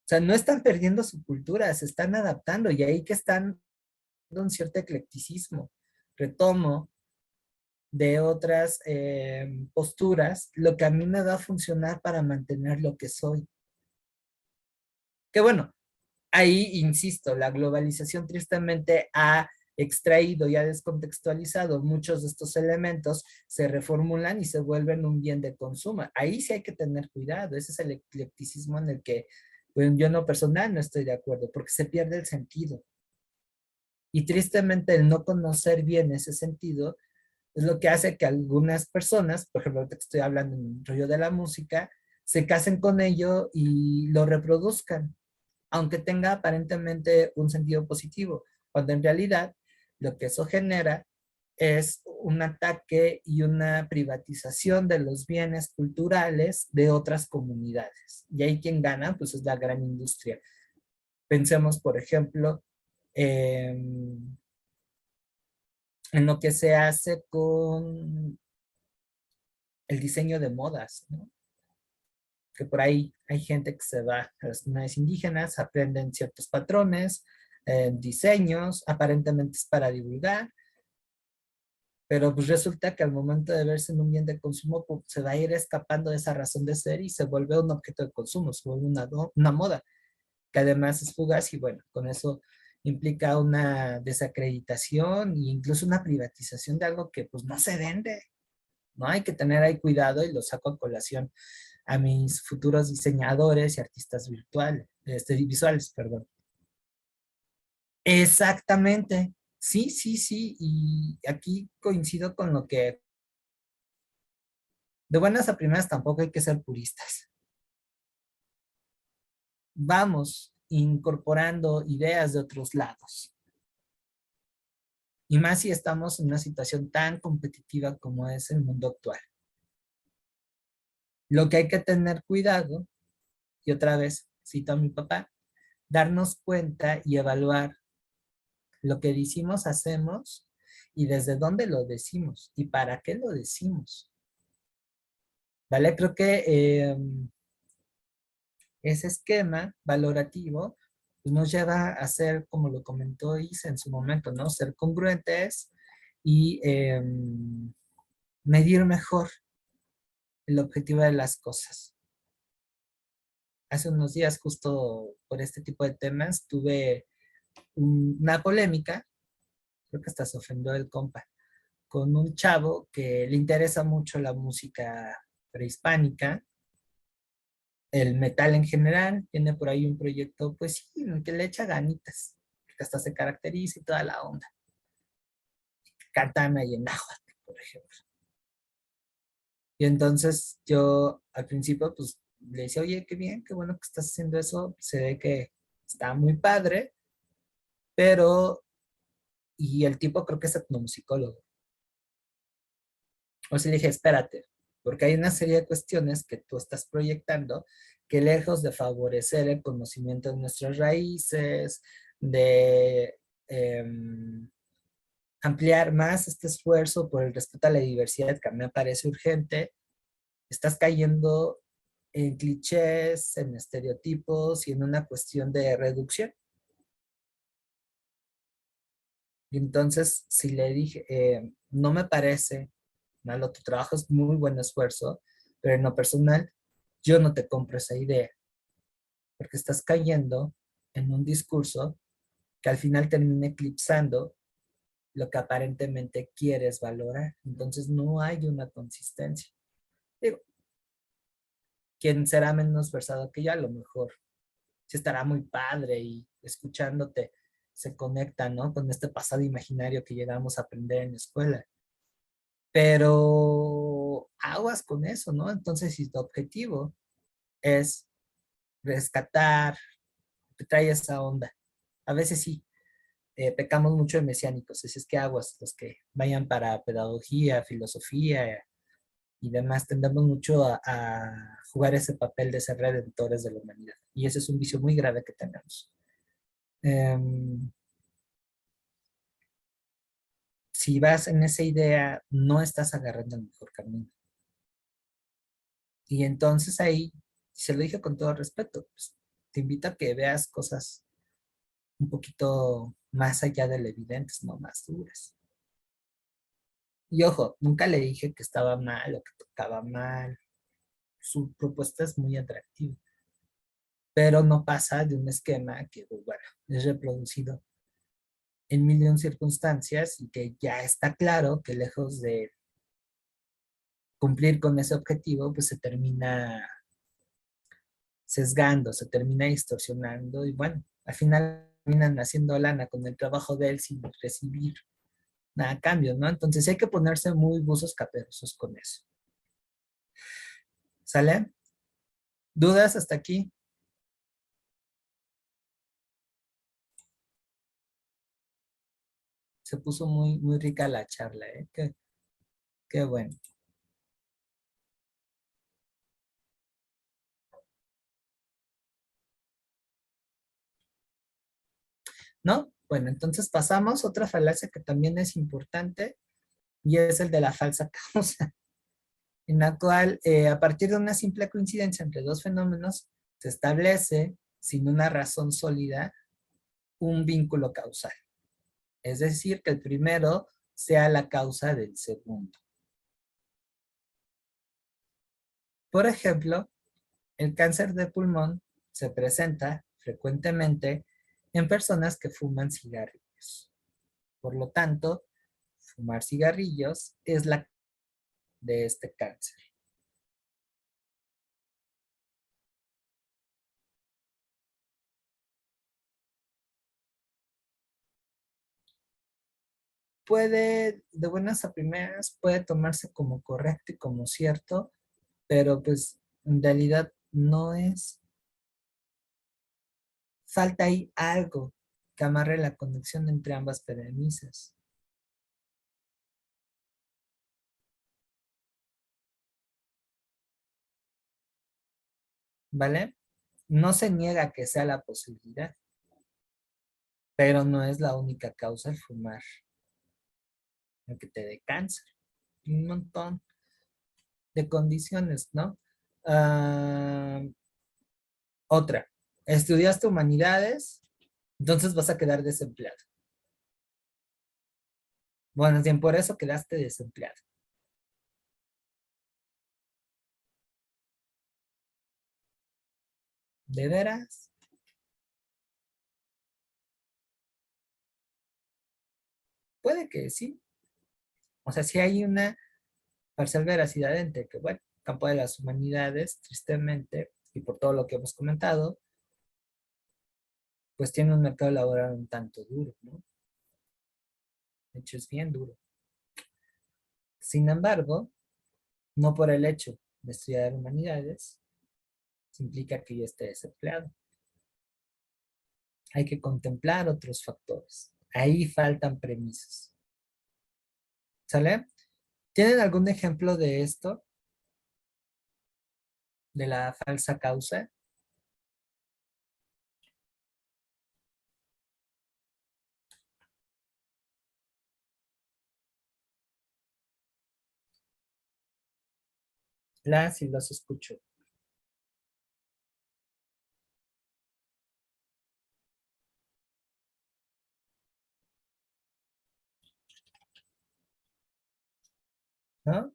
O sea, no están perdiendo su cultura, se están adaptando y ahí que están dando un cierto eclecticismo. Retomo de otras posturas, lo que a mí me va a funcionar para mantener lo que soy. Que bueno, ahí insisto, la globalización tristemente ha extraído y ha descontextualizado muchos de estos elementos, se reformulan y se vuelven un bien de consumo. Ahí sí hay que tener cuidado, ese es el eclecticismo en el que, pues, yo en lo personal no estoy de acuerdo, porque se pierde el sentido. Y tristemente el no conocer bien ese sentido es lo que hace que algunas personas, por ejemplo, ahorita que estoy hablando en el rollo de la música, se casen con ello y lo reproduzcan, aunque tenga aparentemente un sentido positivo, cuando en realidad lo que eso genera es un ataque y una privatización de los bienes culturales de otras comunidades. Y ahí quien gana, pues es la gran industria. Pensemos, por ejemplo, en lo que se hace con el diseño de modas, ¿no? Que por ahí hay gente que se va a las comunidades indígenas, aprenden ciertos patrones, diseños, aparentemente es para divulgar, pero pues resulta que al momento de verse en un bien de consumo, pues, se va a ir escapando de esa razón de ser y se vuelve un objeto de consumo, se vuelve una moda, que además es fugaz y bueno, con eso implica una desacreditación e incluso una privatización de algo que pues no se vende, ¿no? Hay que tener ahí cuidado y lo saco a colación a mis futuros diseñadores y artistas virtuales, visuales, perdón. Exactamente. Sí, sí, sí. Y aquí coincido con lo que de buenas a primeras tampoco hay que ser puristas. Vamos incorporando ideas de otros lados. Y más si estamos en una situación tan competitiva como es el mundo actual. Lo que hay que tener cuidado y otra vez, cito a mi papá, darnos cuenta y evaluar lo que decimos, hacemos y desde dónde lo decimos y para qué lo decimos. ¿Vale? Creo que ese esquema valorativo pues, nos lleva a ser, como lo comentó Isa en su momento, ¿no? Ser congruentes y medir mejor el objetivo de las cosas. Hace unos días, justo por este tipo de temas, tuve una polémica, creo que hasta se ofendió el compa, con un chavo que le interesa mucho la música prehispánica, el metal en general, tiene por ahí un proyecto, pues sí, en el que le echa ganitas, que hasta se caracteriza y toda la onda. Cantan ahí en náhuatl, por ejemplo. Y entonces yo al principio pues le decía, oye, qué bien, qué bueno que estás haciendo eso, se ve que está muy padre, pero, y el tipo creo que es etnomusicólogo. O sea, le dije, espérate, porque hay una serie de cuestiones que tú estás proyectando que lejos de favorecer el conocimiento de nuestras raíces, de ampliar más este esfuerzo por el respeto a la diversidad que a mí me parece urgente, estás cayendo en clichés, en estereotipos y en una cuestión de reducción. Y entonces, si le dije, no me parece malo, tu trabajo es muy buen esfuerzo, pero en lo personal, yo no te compro esa idea, porque estás cayendo en un discurso que al final termina eclipsando lo que aparentemente quieres valorar. Entonces, no hay una consistencia. Digo, quien será menos versado que yo, a lo mejor sí estará muy padre y escuchándote se conecta, ¿no? Con este pasado imaginario que llegamos a aprender en la escuela. Pero aguas con eso, ¿no? Entonces, si tu objetivo es rescatar, te trae esa onda. A veces sí, pecamos mucho de mesiánicos, así es que aguas, los que vayan para pedagogía, filosofía y demás, tendemos mucho a jugar ese papel de ser redentores de la humanidad. Y ese es un vicio muy grave que tenemos. Si vas en esa idea, no estás agarrando el mejor camino. Y entonces ahí, se lo dije con todo respeto, pues, te invito a que veas cosas un poquito más allá de lo evidentes, no más duras. Y ojo, nunca le dije que estaba mal o que tocaba mal. Su propuesta es muy atractiva, pero no pasa de un esquema que, pues, bueno, es reproducido en mil y un circunstancias y que ya está claro que lejos de cumplir con ese objetivo, pues se termina sesgando, se termina distorsionando y bueno, al final terminan haciendo lana con el trabajo de él sin recibir nada a cambio, ¿no? Entonces hay que ponerse muy buzos caperosos con eso. ¿Sale? ¿Dudas hasta aquí? Se puso muy, muy rica la charla, ¿eh? Qué bueno. ¿No? Bueno, entonces pasamos a otra falacia que también es importante y es el de la falsa causa, en la cual a partir de una simple coincidencia entre dos fenómenos se establece, sin una razón sólida, un vínculo causal. Es decir, que el primero sea la causa del segundo. Por ejemplo, el cáncer de pulmón se presenta frecuentemente en personas que fuman cigarrillos. Por lo tanto, fumar cigarrillos es la causa de este cáncer. Puede, de buenas a primeras, puede tomarse como correcto y como cierto, pero pues en realidad no es. Falta ahí algo que amarre la conexión entre ambas premisas. ¿Vale? No se niega que sea la posibilidad, pero no es la única causa el fumar, el que te dé cáncer. Un montón de condiciones, ¿no? Ah, otra, estudiaste humanidades, entonces vas a quedar desempleado. Bueno, bien, por eso quedaste desempleado. ¿De veras? Puede que sí. O sea, sí hay una parcial veracidad entre que, bueno, campo de las humanidades, tristemente, y por todo lo que hemos comentado, pues tiene un mercado laboral un tanto duro, ¿no? De hecho, es bien duro. Sin embargo, no por el hecho de estudiar humanidades, se implica que yo esté desempleado. Hay que contemplar otros factores. Ahí faltan premisas. ¿Sale? ¿Tienen algún ejemplo de esto? De la falsa causa. Las y los escucho. ¿No?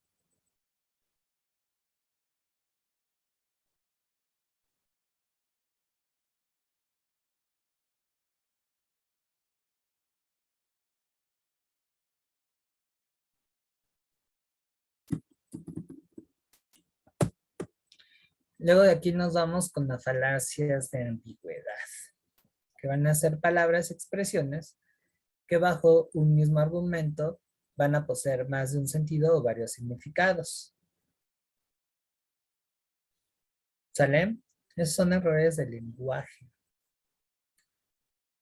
Luego de aquí nos vamos con las falacias de ambigüedad, que van a ser palabras, expresiones que bajo un mismo argumento van a poseer más de un sentido o varios significados. ¿Sale? Esos son errores del lenguaje.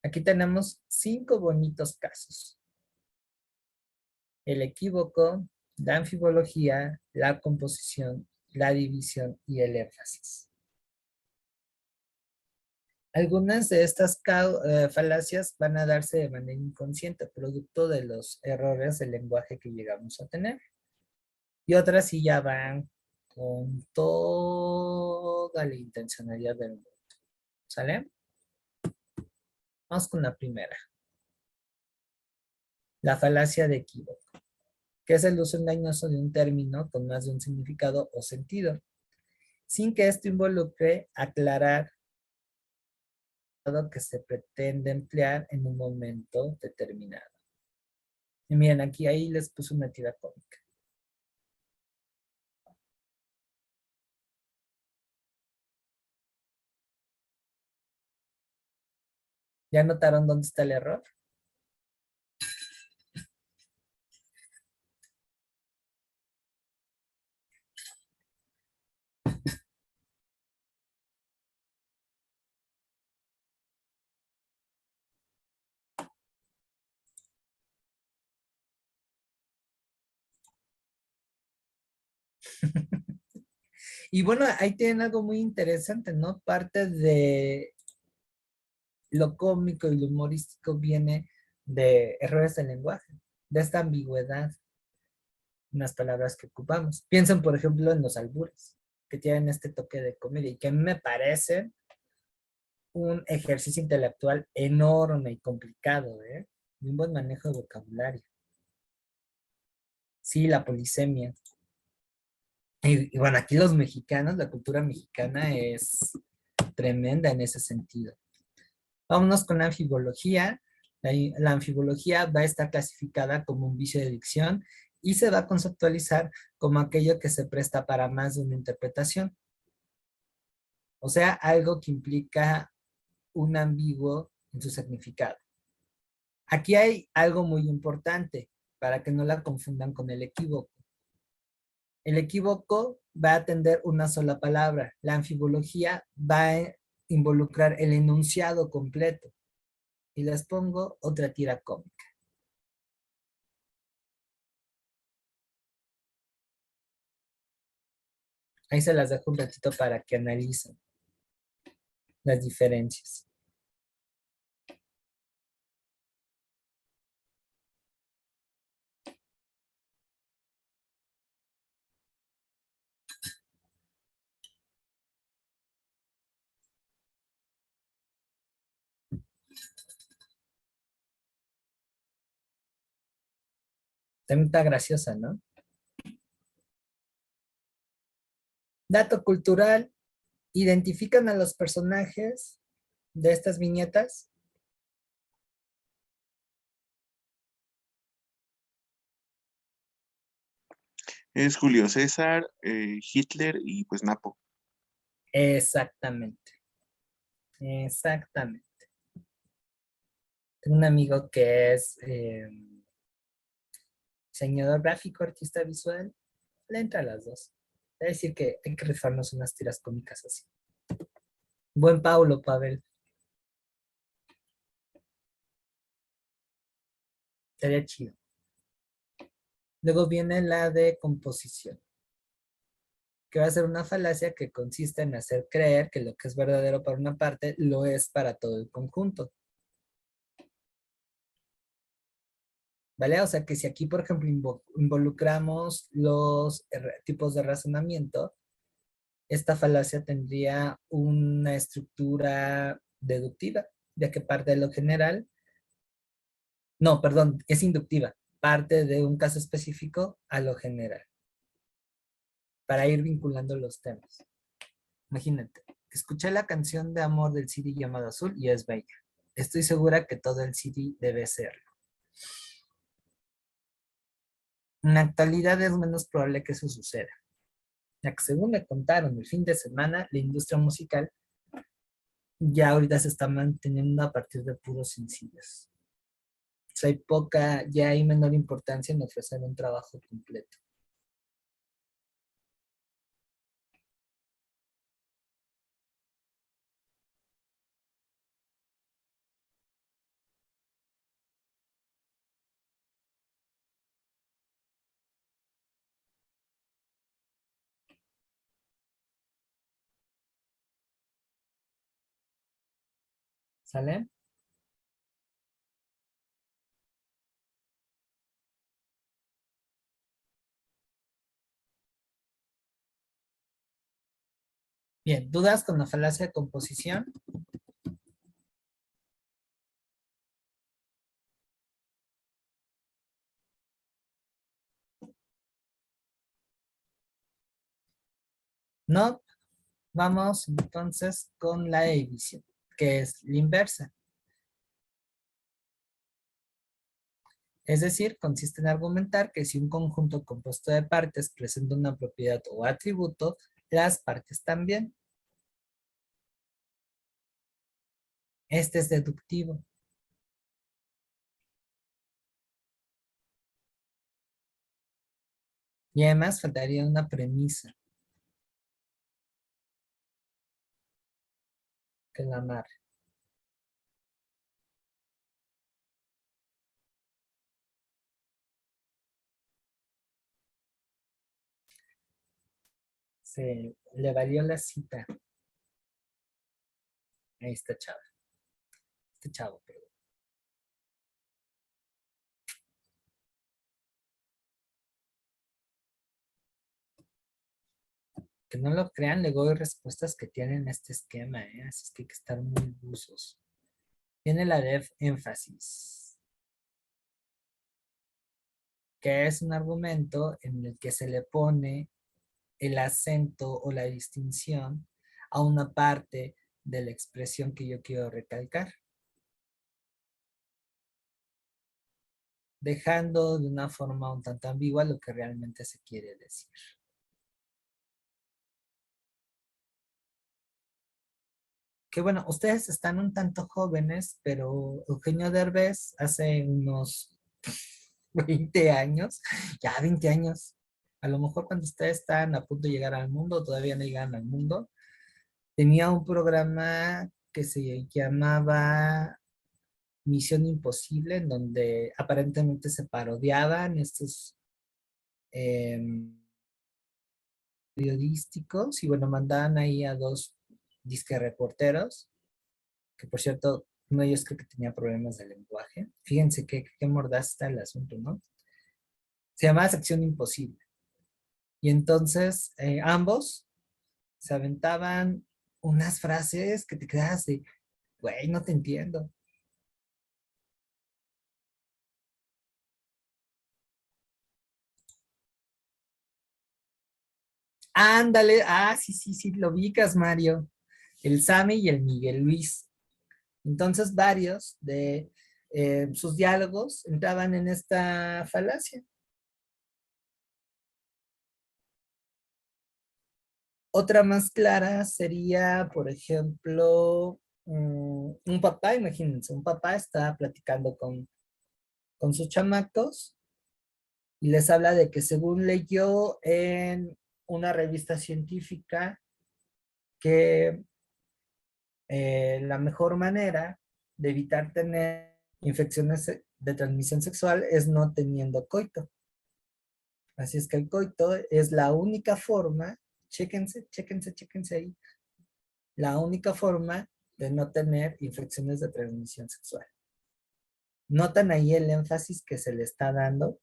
Aquí tenemos 5 bonitos casos. El equívoco, la anfibología, la composición, la división y el énfasis. Algunas de estas falacias van a darse de manera inconsciente, producto de los errores del lenguaje que llegamos a tener. Y otras sí ya van con toda la intencionalidad del mundo. ¿Sale? Vamos con la primera. La falacia de equívoco, que es el uso engañoso de un término con más de un significado o sentido, sin que esto involucre aclarar lo que se pretende emplear en un momento determinado. Y miren, aquí ahí les puse una tira cómica. ¿Ya notaron dónde está el error? Y bueno, ahí tienen algo muy interesante, ¿no? Parte de lo cómico y lo humorístico viene de errores de lenguaje, de esta ambigüedad en las palabras que ocupamos. Piensen, por ejemplo, en los albures, que tienen este toque de comedia y que a mí me parece un ejercicio intelectual enorme y complicado, ¿eh? Y un buen manejo de vocabulario. Sí, la polisemia. Y bueno, aquí los mexicanos, la cultura mexicana es tremenda en ese sentido. Vámonos con la anfibología. La anfibología va a estar clasificada como un vicio de dicción y se va a conceptualizar como aquello que se presta para más de una interpretación. O sea, algo que implica un ambiguo en su significado. Aquí hay algo muy importante para que no la confundan con el equívoco. El equívoco va a atender una sola palabra. La anfibología va a involucrar el enunciado completo. Y les pongo otra tira cómica. Ahí se las dejo un ratito para que analicen. las diferencias. También está graciosa, ¿no? Dato cultural, ¿identifican a los personajes de estas viñetas? Es Julio César, Hitler y pues Napo. Exactamente, exactamente. Tengo un amigo que es diseñador gráfico, artista visual, le entra a las dos. Es decir, que hay que rifarnos unas tiras cómicas así. Buen Paulo, Pavel. Sería chido. Luego viene la de composición, que va a ser una falacia que consiste en hacer creer que lo que es verdadero para una parte lo es para todo el conjunto. ¿Vale? O sea que si aquí, por ejemplo, involucramos los tipos de razonamiento, esta falacia tendría una estructura deductiva, ya que parte de lo general, no, perdón, es inductiva, parte de un caso específico a lo general, para ir vinculando los temas. Imagínate, escuché la canción de amor del CD llamado Azul y es bella. Estoy segura que todo el CD debe serlo. En la actualidad es menos probable que eso suceda, ya que según me contaron el fin de semana, la industria musical ya ahorita se está manteniendo a partir de puros sencillos. O sea, ya hay menor importancia en ofrecer un trabajo completo. ¿Sale? Bien, ¿dudas con la falacia de composición? No, vamos entonces con la división, que es la inversa. Es decir, consiste en argumentar que si un conjunto compuesto de partes presenta una propiedad o atributo, las partes también. Este es deductivo. Y además faltaría una premisa que la amarre. Se le valió la cita a esta chava. Este chavo, perdón. Que no lo crean, luego hay respuestas que tienen este esquema, así es que hay que estar muy buzos. Viene la de énfasis, que es un argumento en el que se le pone el acento o la distinción a una parte de la expresión que yo quiero recalcar, dejando de una forma un tanto ambigua lo que realmente se quiere decir. Que bueno, ustedes están un tanto jóvenes, pero Eugenio Derbez hace unos 20 años, ya 20 años, a lo mejor cuando ustedes están a punto de llegar al mundo, todavía no llegan al mundo, tenía un programa que se llamaba Misión Imposible, en donde aparentemente se parodiaban estos periodísticos y bueno, mandaban ahí a dos disque reporteros que por cierto, uno de ellos creo que tenía problemas de lenguaje. Fíjense qué mordaz está el asunto, ¿no? Se llamaba Sección Imposible. Y entonces ambos se aventaban unas frases que te quedas de, güey, no te entiendo. Ándale, sí, sí, sí, lo ubicas, Mario. El Sammy y el Miguel Luis. Entonces varios de sus diálogos entraban en esta falacia. Otra más clara sería, por ejemplo, un papá, imagínense, un papá está platicando con sus chamacos y les habla de que según leyó en una revista científica que la mejor manera de evitar tener infecciones de transmisión sexual es no teniendo coito. Así es que el coito es la única forma, chéquense, chéquense, chéquense ahí, la única forma de no tener infecciones de transmisión sexual. ¿Notan ahí el énfasis que se le está dando?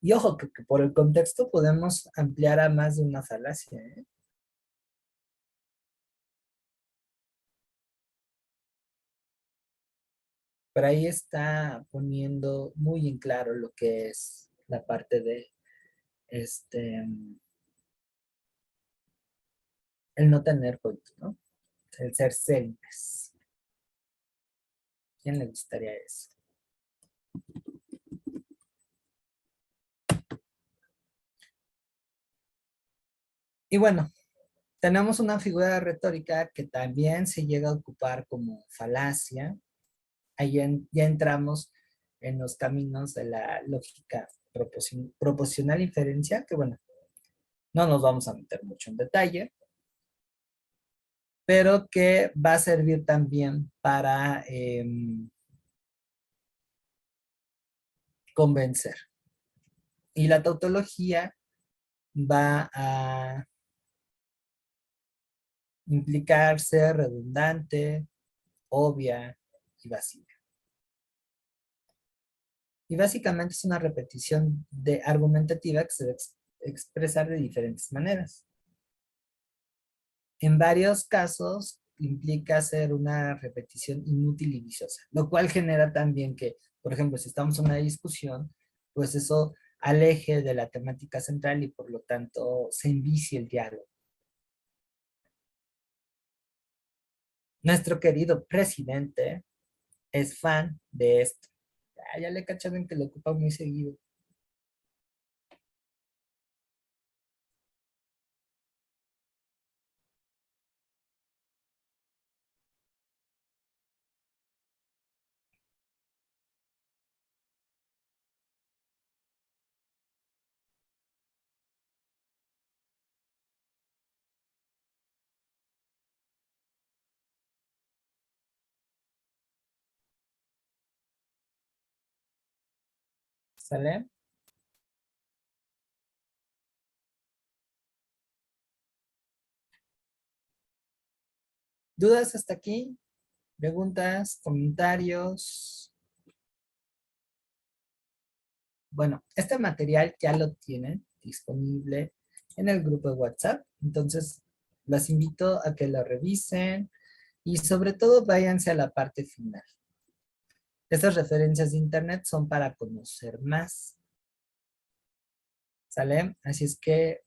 Y ojo, que por el contexto podemos ampliar a más de una falacia, ¿eh? Pero ahí está poniendo muy en claro lo que es la parte de el no tener coito, ¿no? El ser célibes. ¿Quién le gustaría eso? Y bueno, tenemos una figura retórica que también se llega a ocupar como falacia. Ahí ya entramos en los caminos de la lógica proposicional inferencial, que bueno, no nos vamos a meter mucho en detalle, pero que va a servir también para convencer. Y la tautología va a implicar ser redundante, obvia y vacía. Y básicamente es una repetición argumentativa que se debe expresar de diferentes maneras. En varios casos implica ser una repetición inútil y viciosa, lo cual genera también que, por ejemplo, si estamos en una discusión, pues eso aleje de la temática central y por lo tanto se envicie el diálogo. Nuestro querido presidente es fan de esto. Ya le cacharon que lo ocupa muy seguido. ¿Sale? ¿Dudas hasta aquí? ¿Preguntas? ¿Comentarios? Bueno, este material ya lo tienen disponible en el grupo de WhatsApp, entonces las invito a que lo revisen y sobre todo váyanse a la parte final. Estas referencias de internet son para conocer más. ¿Sale? Así es que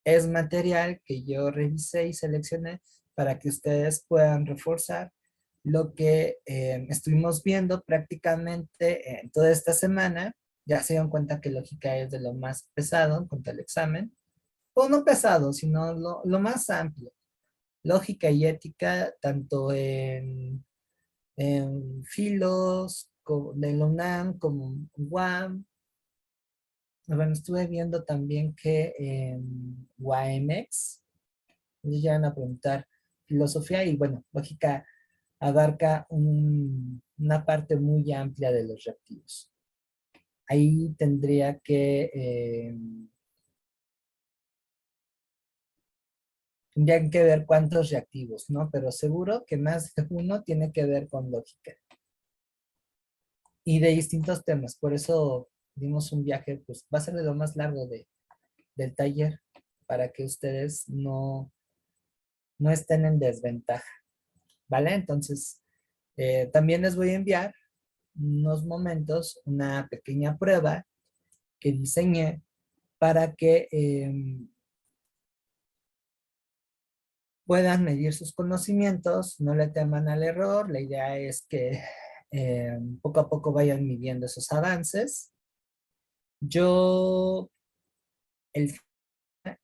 es material que yo revisé y seleccioné para que ustedes puedan reforzar lo que estuvimos viendo prácticamente en toda esta semana. Ya se dieron cuenta que lógica es de lo más pesado en cuanto al examen. O no pesado, sino lo más amplio. Lógica y ética, tanto en filos, de la UNAM como UAM. Bueno, estuve viendo también que en UAMX ellos llegan a preguntar filosofía y bueno, lógica abarca una parte muy amplia de los reactivos. ahí tendrían que ver cuántos reactivos, ¿no? Pero seguro que más de uno tiene que ver con lógica. Y de distintos temas. Por eso dimos un viaje, pues va a ser de lo más largo del taller, para que ustedes no estén en desventaja, ¿vale? Entonces, también les voy a enviar unos momentos, una pequeña prueba que diseñé para que puedan medir sus conocimientos, no le teman al error. La idea es que poco a poco vayan midiendo esos avances. Yo el,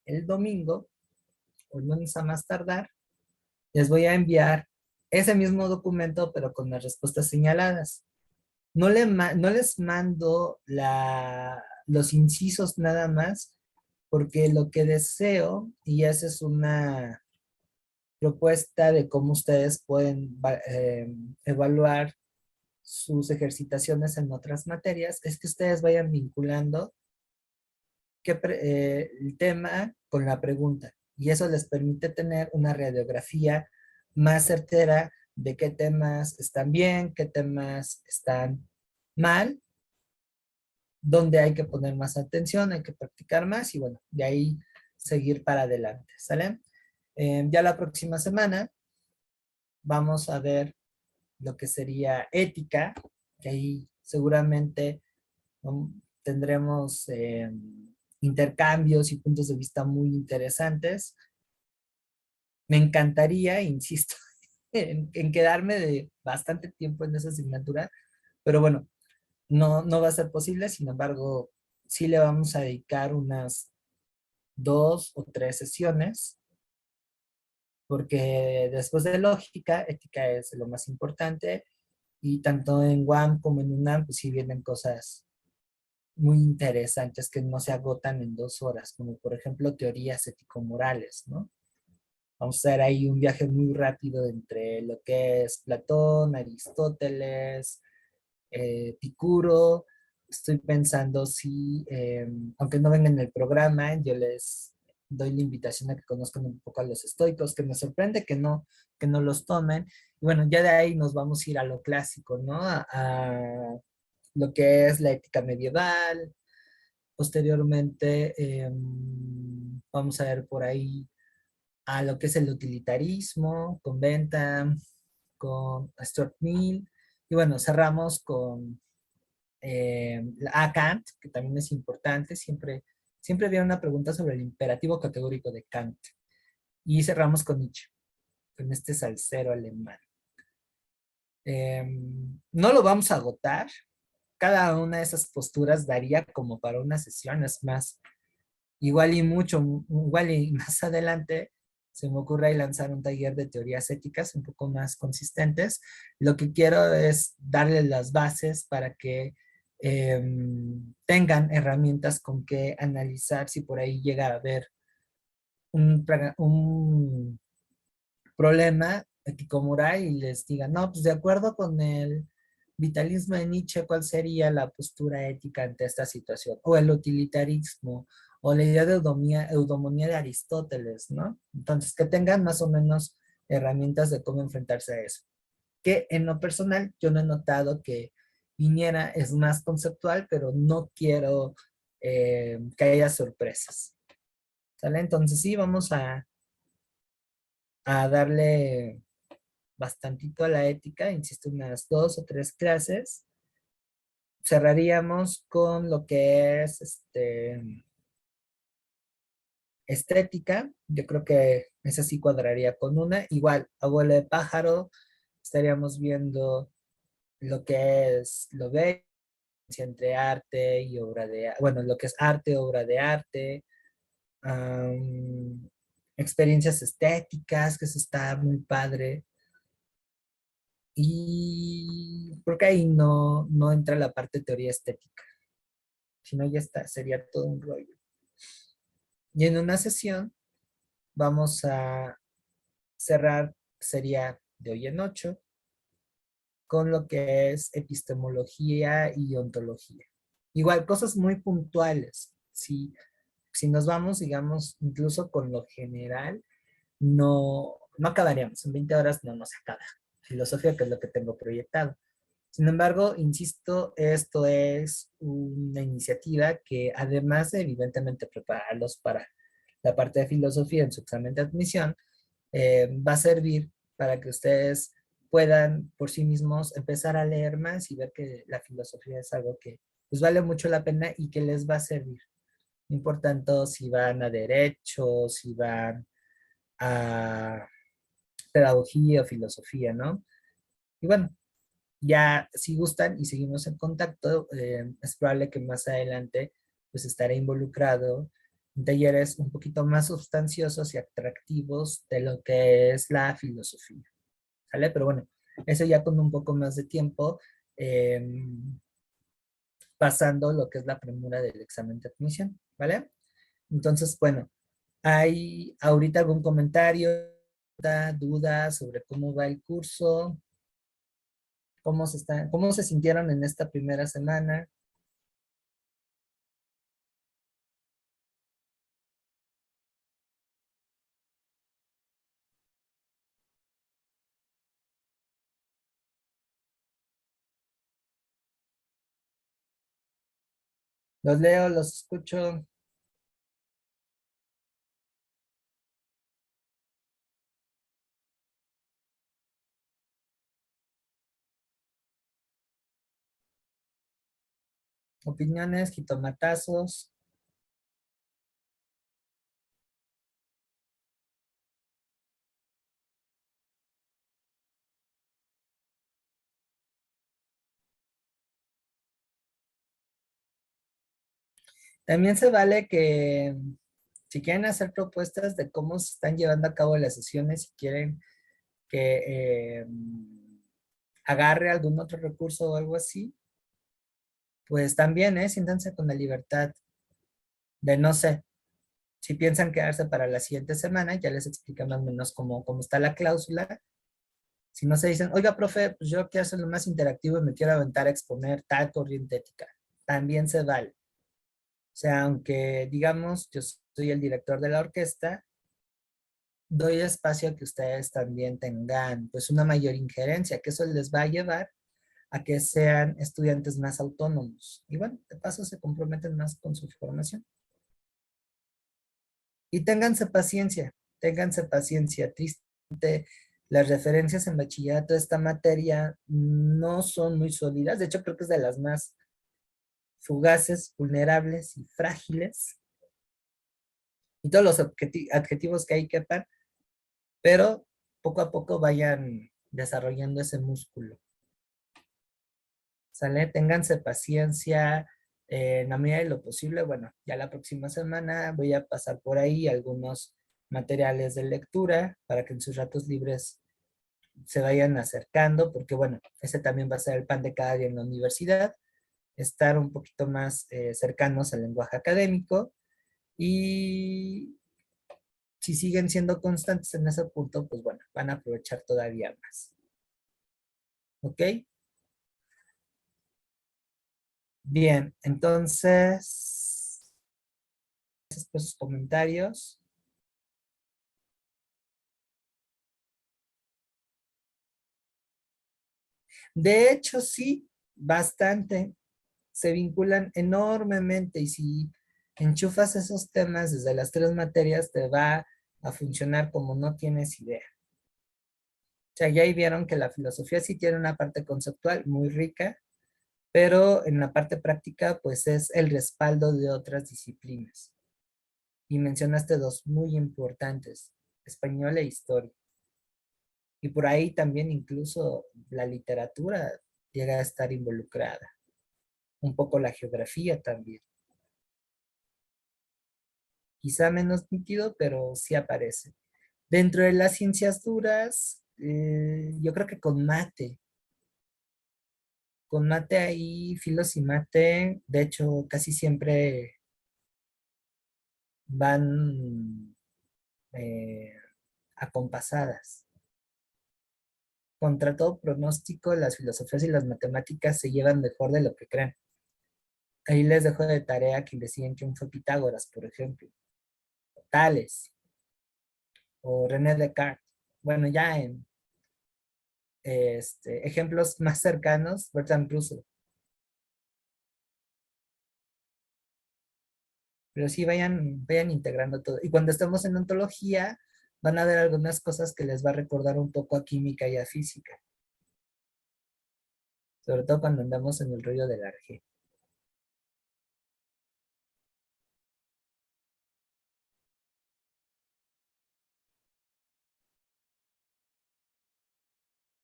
el domingo, o el lunes a más tardar, les voy a enviar ese mismo documento, pero con las respuestas señaladas. No les mando los incisos nada más, porque lo que deseo, y esa es una propuesta de cómo ustedes pueden evaluar sus ejercitaciones en otras materias, es que ustedes vayan vinculando el tema con la pregunta. Y eso les permite tener una radiografía más certera de qué temas están bien, qué temas están mal, dónde hay que poner más atención, hay que practicar más y bueno, de ahí seguir para adelante, ¿sale? Ya la próxima semana vamos a ver lo que sería ética, que ahí seguramente tendremos intercambios y puntos de vista muy interesantes. Me encantaría, insisto, en quedarme de bastante tiempo en esa asignatura, pero bueno, no va a ser posible. Sin embargo, sí le vamos a dedicar unas 2 o 3 sesiones, porque después de lógica, ética es lo más importante, y tanto en UAM como en UNAM, pues sí vienen cosas muy interesantes que no se agotan en 2 horas, como por ejemplo teorías ético-morales, ¿no? Vamos a hacer ahí un viaje muy rápido entre lo que es Platón, Aristóteles, Epicuro. Estoy pensando si, aunque no vengan en el programa, yo les doy la invitación a que conozcan un poco a los estoicos, que me sorprende que no los tomen. Y bueno, ya de ahí nos vamos a ir a lo clásico, ¿no? A lo que es la ética medieval. Posteriormente, vamos a ver por ahí a lo que es el utilitarismo, con Bentham, con Stuart Mill. Y bueno, cerramos con a Kant, que también es importante. Siempre había una pregunta sobre el imperativo categórico de Kant. Y cerramos con Nietzsche, con este salsero alemán. No lo vamos a agotar. Cada una de esas posturas daría como para una sesión. Es más, igual y más adelante se me ocurre ahí lanzar un taller de teorías éticas un poco más consistentes. Lo que quiero es darle las bases para que tengan herramientas con que analizar si por ahí llega a haber un problema ético-moral y les digan, no, pues de acuerdo con el vitalismo de Nietzsche, ¿cuál sería la postura ética ante esta situación? O el utilitarismo, o la idea de eudemonía de Aristóteles, ¿no? Entonces, que tengan más o menos herramientas de cómo enfrentarse a eso. Que en lo personal, yo no he notado que viniera, es más conceptual, pero no quiero que haya sorpresas. ¿Sale? Entonces, sí, vamos a darle bastantito a la ética, insisto, unas 2 o 3 clases. Cerraríamos con lo que es estética. Yo creo que esa sí cuadraría con una. Igual, abuelo de pájaro, estaríamos viendo lo que es lo bello entre arte y obra de arte. Bueno, lo que es arte, obra de arte. am, Experiencias estéticas, que eso está muy padre. Y porque ahí no entra la parte de teoría estética, sino ya está, sería todo un rollo. Y en una sesión vamos a cerrar, sería de hoy en 8, con lo que es epistemología y ontología. Igual, cosas muy puntuales. Si nos vamos, digamos, incluso con lo general, no acabaríamos. En 20 horas no nos acaba. Filosofía, que es lo que tengo proyectado. Sin embargo, insisto, esto es una iniciativa que además de evidentemente prepararlos para la parte de filosofía en su examen de admisión, va a servir para que ustedes puedan por sí mismos empezar a leer más y ver que la filosofía es algo que pues vale mucho la pena y que les va a servir. No importa tanto si van a derecho, si van a pedagogía o filosofía, ¿no? Y bueno, ya si gustan y seguimos en contacto, es probable que más adelante pues estaré involucrado en talleres un poquito más sustanciosos y atractivos de lo que es la filosofía, ¿sale? Pero bueno, eso ya con un poco más de tiempo, eh, pasando lo que es la premura del examen de admisión, ¿vale? Entonces, bueno, ¿hay ahorita algún comentario, duda sobre cómo va el curso? ¿Cómo se sintieron en esta primera semana? Los leo, los escucho. Opiniones, jitomatazos. También se vale que si quieren hacer propuestas de cómo se están llevando a cabo las sesiones, si quieren que agarre algún otro recurso o algo así, pues también, siéntanse con la libertad de, no sé, si piensan quedarse para la siguiente semana, ya les expliqué más o menos cómo está la cláusula. Si no se dicen, oiga, profe, pues yo quiero hacerlo más interactivo y me quiero aventar a exponer tal corriente ética, también se vale. O sea, aunque digamos, yo soy el director de la orquesta, doy espacio a que ustedes también tengan pues una mayor injerencia, que eso les va a llevar a que sean estudiantes más autónomos. Y bueno, de paso se comprometen más con su formación. Y ténganse paciencia. Tristemente, las referencias en bachillerato de esta materia no son muy sólidas. De hecho, creo que es de las más fugaces, vulnerables y frágiles. Y todos los adjetivos que hay que quepan, pero poco a poco vayan desarrollando ese músculo. ¿Sale? Ténganse paciencia, en la medida de lo posible. Bueno, ya la próxima semana voy a pasar por ahí algunos materiales de lectura para que en sus ratos libres se vayan acercando, porque bueno, ese también va a ser el pan de cada día en la universidad, estar un poquito más cercanos al lenguaje académico y si siguen siendo constantes en ese punto, pues bueno, van a aprovechar todavía más. ¿Ok? Bien, entonces, gracias por sus comentarios. De hecho, sí, bastante. Se vinculan enormemente y si enchufas esos temas desde las 3 materias, te va a funcionar como no tienes idea. O sea, ya ahí vieron que la filosofía sí tiene una parte conceptual muy rica, pero en la parte práctica, pues es el respaldo de otras disciplinas. Y mencionaste dos muy importantes, español e historia. Y por ahí también incluso la literatura llega a estar involucrada. Un poco la geografía también. Quizá menos nítido, pero sí aparece. Dentro de las ciencias duras, yo creo que con mate ahí, filos y mate, de hecho casi siempre van eh, acompasadas. Contra todo pronóstico, las filosofías y las matemáticas se llevan mejor de lo que creen. Ahí les dejo de tarea que investiguen quién fue Pitágoras, por ejemplo, Tales o René Descartes. Bueno, ya en ejemplos más cercanos, Bertrand Russell. Pero sí, vayan integrando todo. Y cuando estemos en ontología, van a ver algunas cosas que les va a recordar un poco a química y a física. Sobre todo cuando andamos en el rollo del ARG.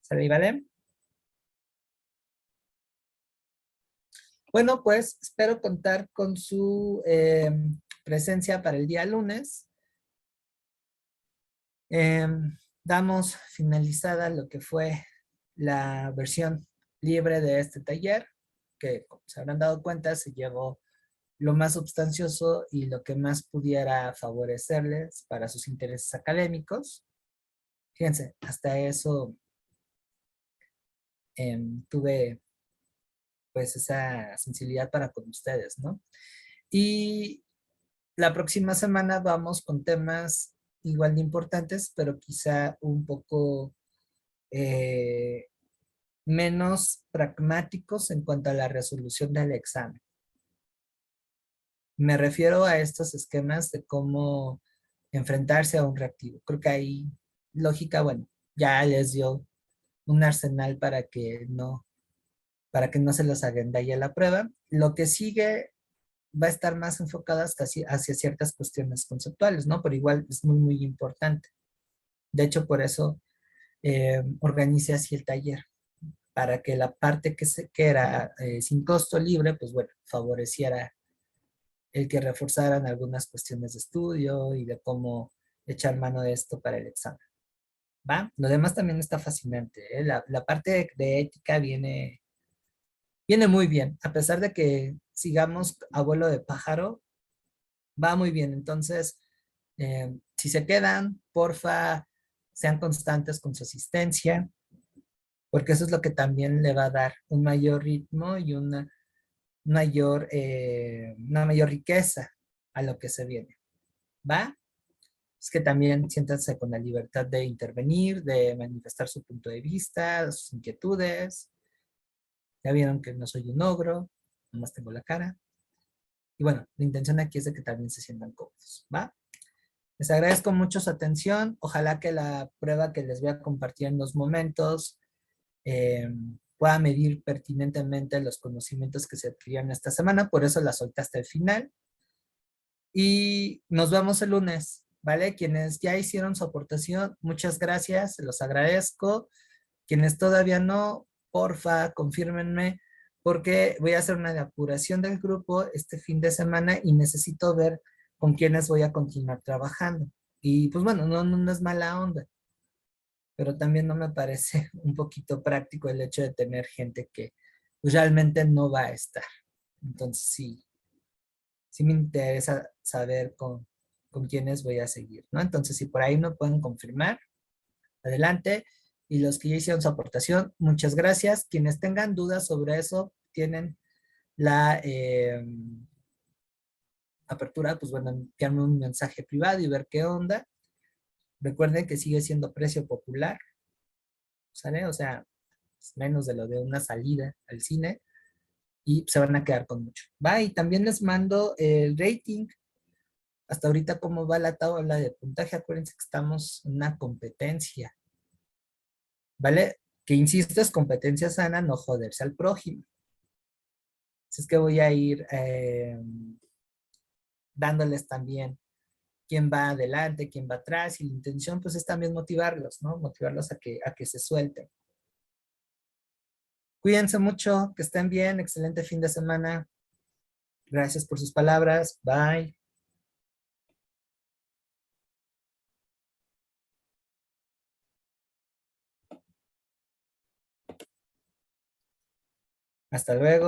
¿Sale y vale? Bueno, pues espero contar con su presencia para el día lunes. Damos finalizada lo que fue la versión libre de este taller, que como se habrán dado cuenta se llevó lo más sustancioso y lo que más pudiera favorecerles para sus intereses académicos. Fíjense, hasta eso tuve pues esa sensibilidad para con ustedes, ¿no? Y la próxima semana vamos con temas igual de importantes, pero quizá un poco menos pragmáticos en cuanto a la resolución del examen. Me refiero a estos esquemas de cómo enfrentarse a un reactivo. Creo que hay lógica, bueno, ya les dio un arsenal para que no se los agendalle la prueba. Lo que sigue va a estar más enfocado hacia ciertas cuestiones conceptuales, ¿no? Pero igual es muy, muy importante. De hecho, por eso organicé así el taller, para que la parte que era sin costo libre, pues bueno, favoreciera el que reforzaran algunas cuestiones de estudio y de cómo echar mano de esto para el examen. ¿Va? Lo demás también está fascinante, ¿eh? La parte de ética viene muy bien, a pesar de que sigamos a vuelo de pájaro, va muy bien. Entonces, si se quedan, porfa, sean constantes con su asistencia, porque eso es lo que también le va a dar un mayor ritmo y una mayor riqueza a lo que se viene. ¿Va? Es que también siéntanse con la libertad de intervenir, de manifestar su punto de vista, sus inquietudes. Ya vieron que no soy un ogro, nomás tengo la cara. Y bueno, la intención aquí es de que también se sientan cómodos, ¿va? Les agradezco mucho su atención. Ojalá que la prueba que les voy a compartir en los momentos pueda medir pertinentemente los conocimientos que se adquirieron esta semana. Por eso la solté hasta el final. Y nos vemos el lunes, ¿vale? Quienes ya hicieron su aportación, muchas gracias, se los agradezco. Quienes todavía no, porfa, confírmenme, porque voy a hacer una depuración del grupo este fin de semana y necesito ver con quiénes voy a continuar trabajando. Y pues bueno, no es mala onda, pero también no me parece un poquito práctico el hecho de tener gente que pues, realmente no va a estar. Entonces sí me interesa saber con quiénes voy a seguir, ¿no? Entonces, si por ahí me pueden confirmar, adelante. Y los que ya hicieron su aportación, muchas gracias. Quienes tengan dudas sobre eso, tienen la apertura, pues bueno, enviarme un mensaje privado y ver qué onda. Recuerden que sigue siendo precio popular, ¿sale? O sea, menos de lo de una salida al cine y se van a quedar con mucho. Va, y también les mando el rating. Hasta ahorita cómo va la tabla de puntaje. Acuérdense que estamos en una competencia, ¿vale? Que insisto, es competencia sana, no joderse al prójimo. Así es que voy a ir dándoles también quién va adelante, quién va atrás, y la intención pues es también motivarlos, ¿no? Motivarlos a que se suelten. Cuídense mucho, que estén bien, excelente fin de semana. Gracias por sus palabras, bye. Hasta luego.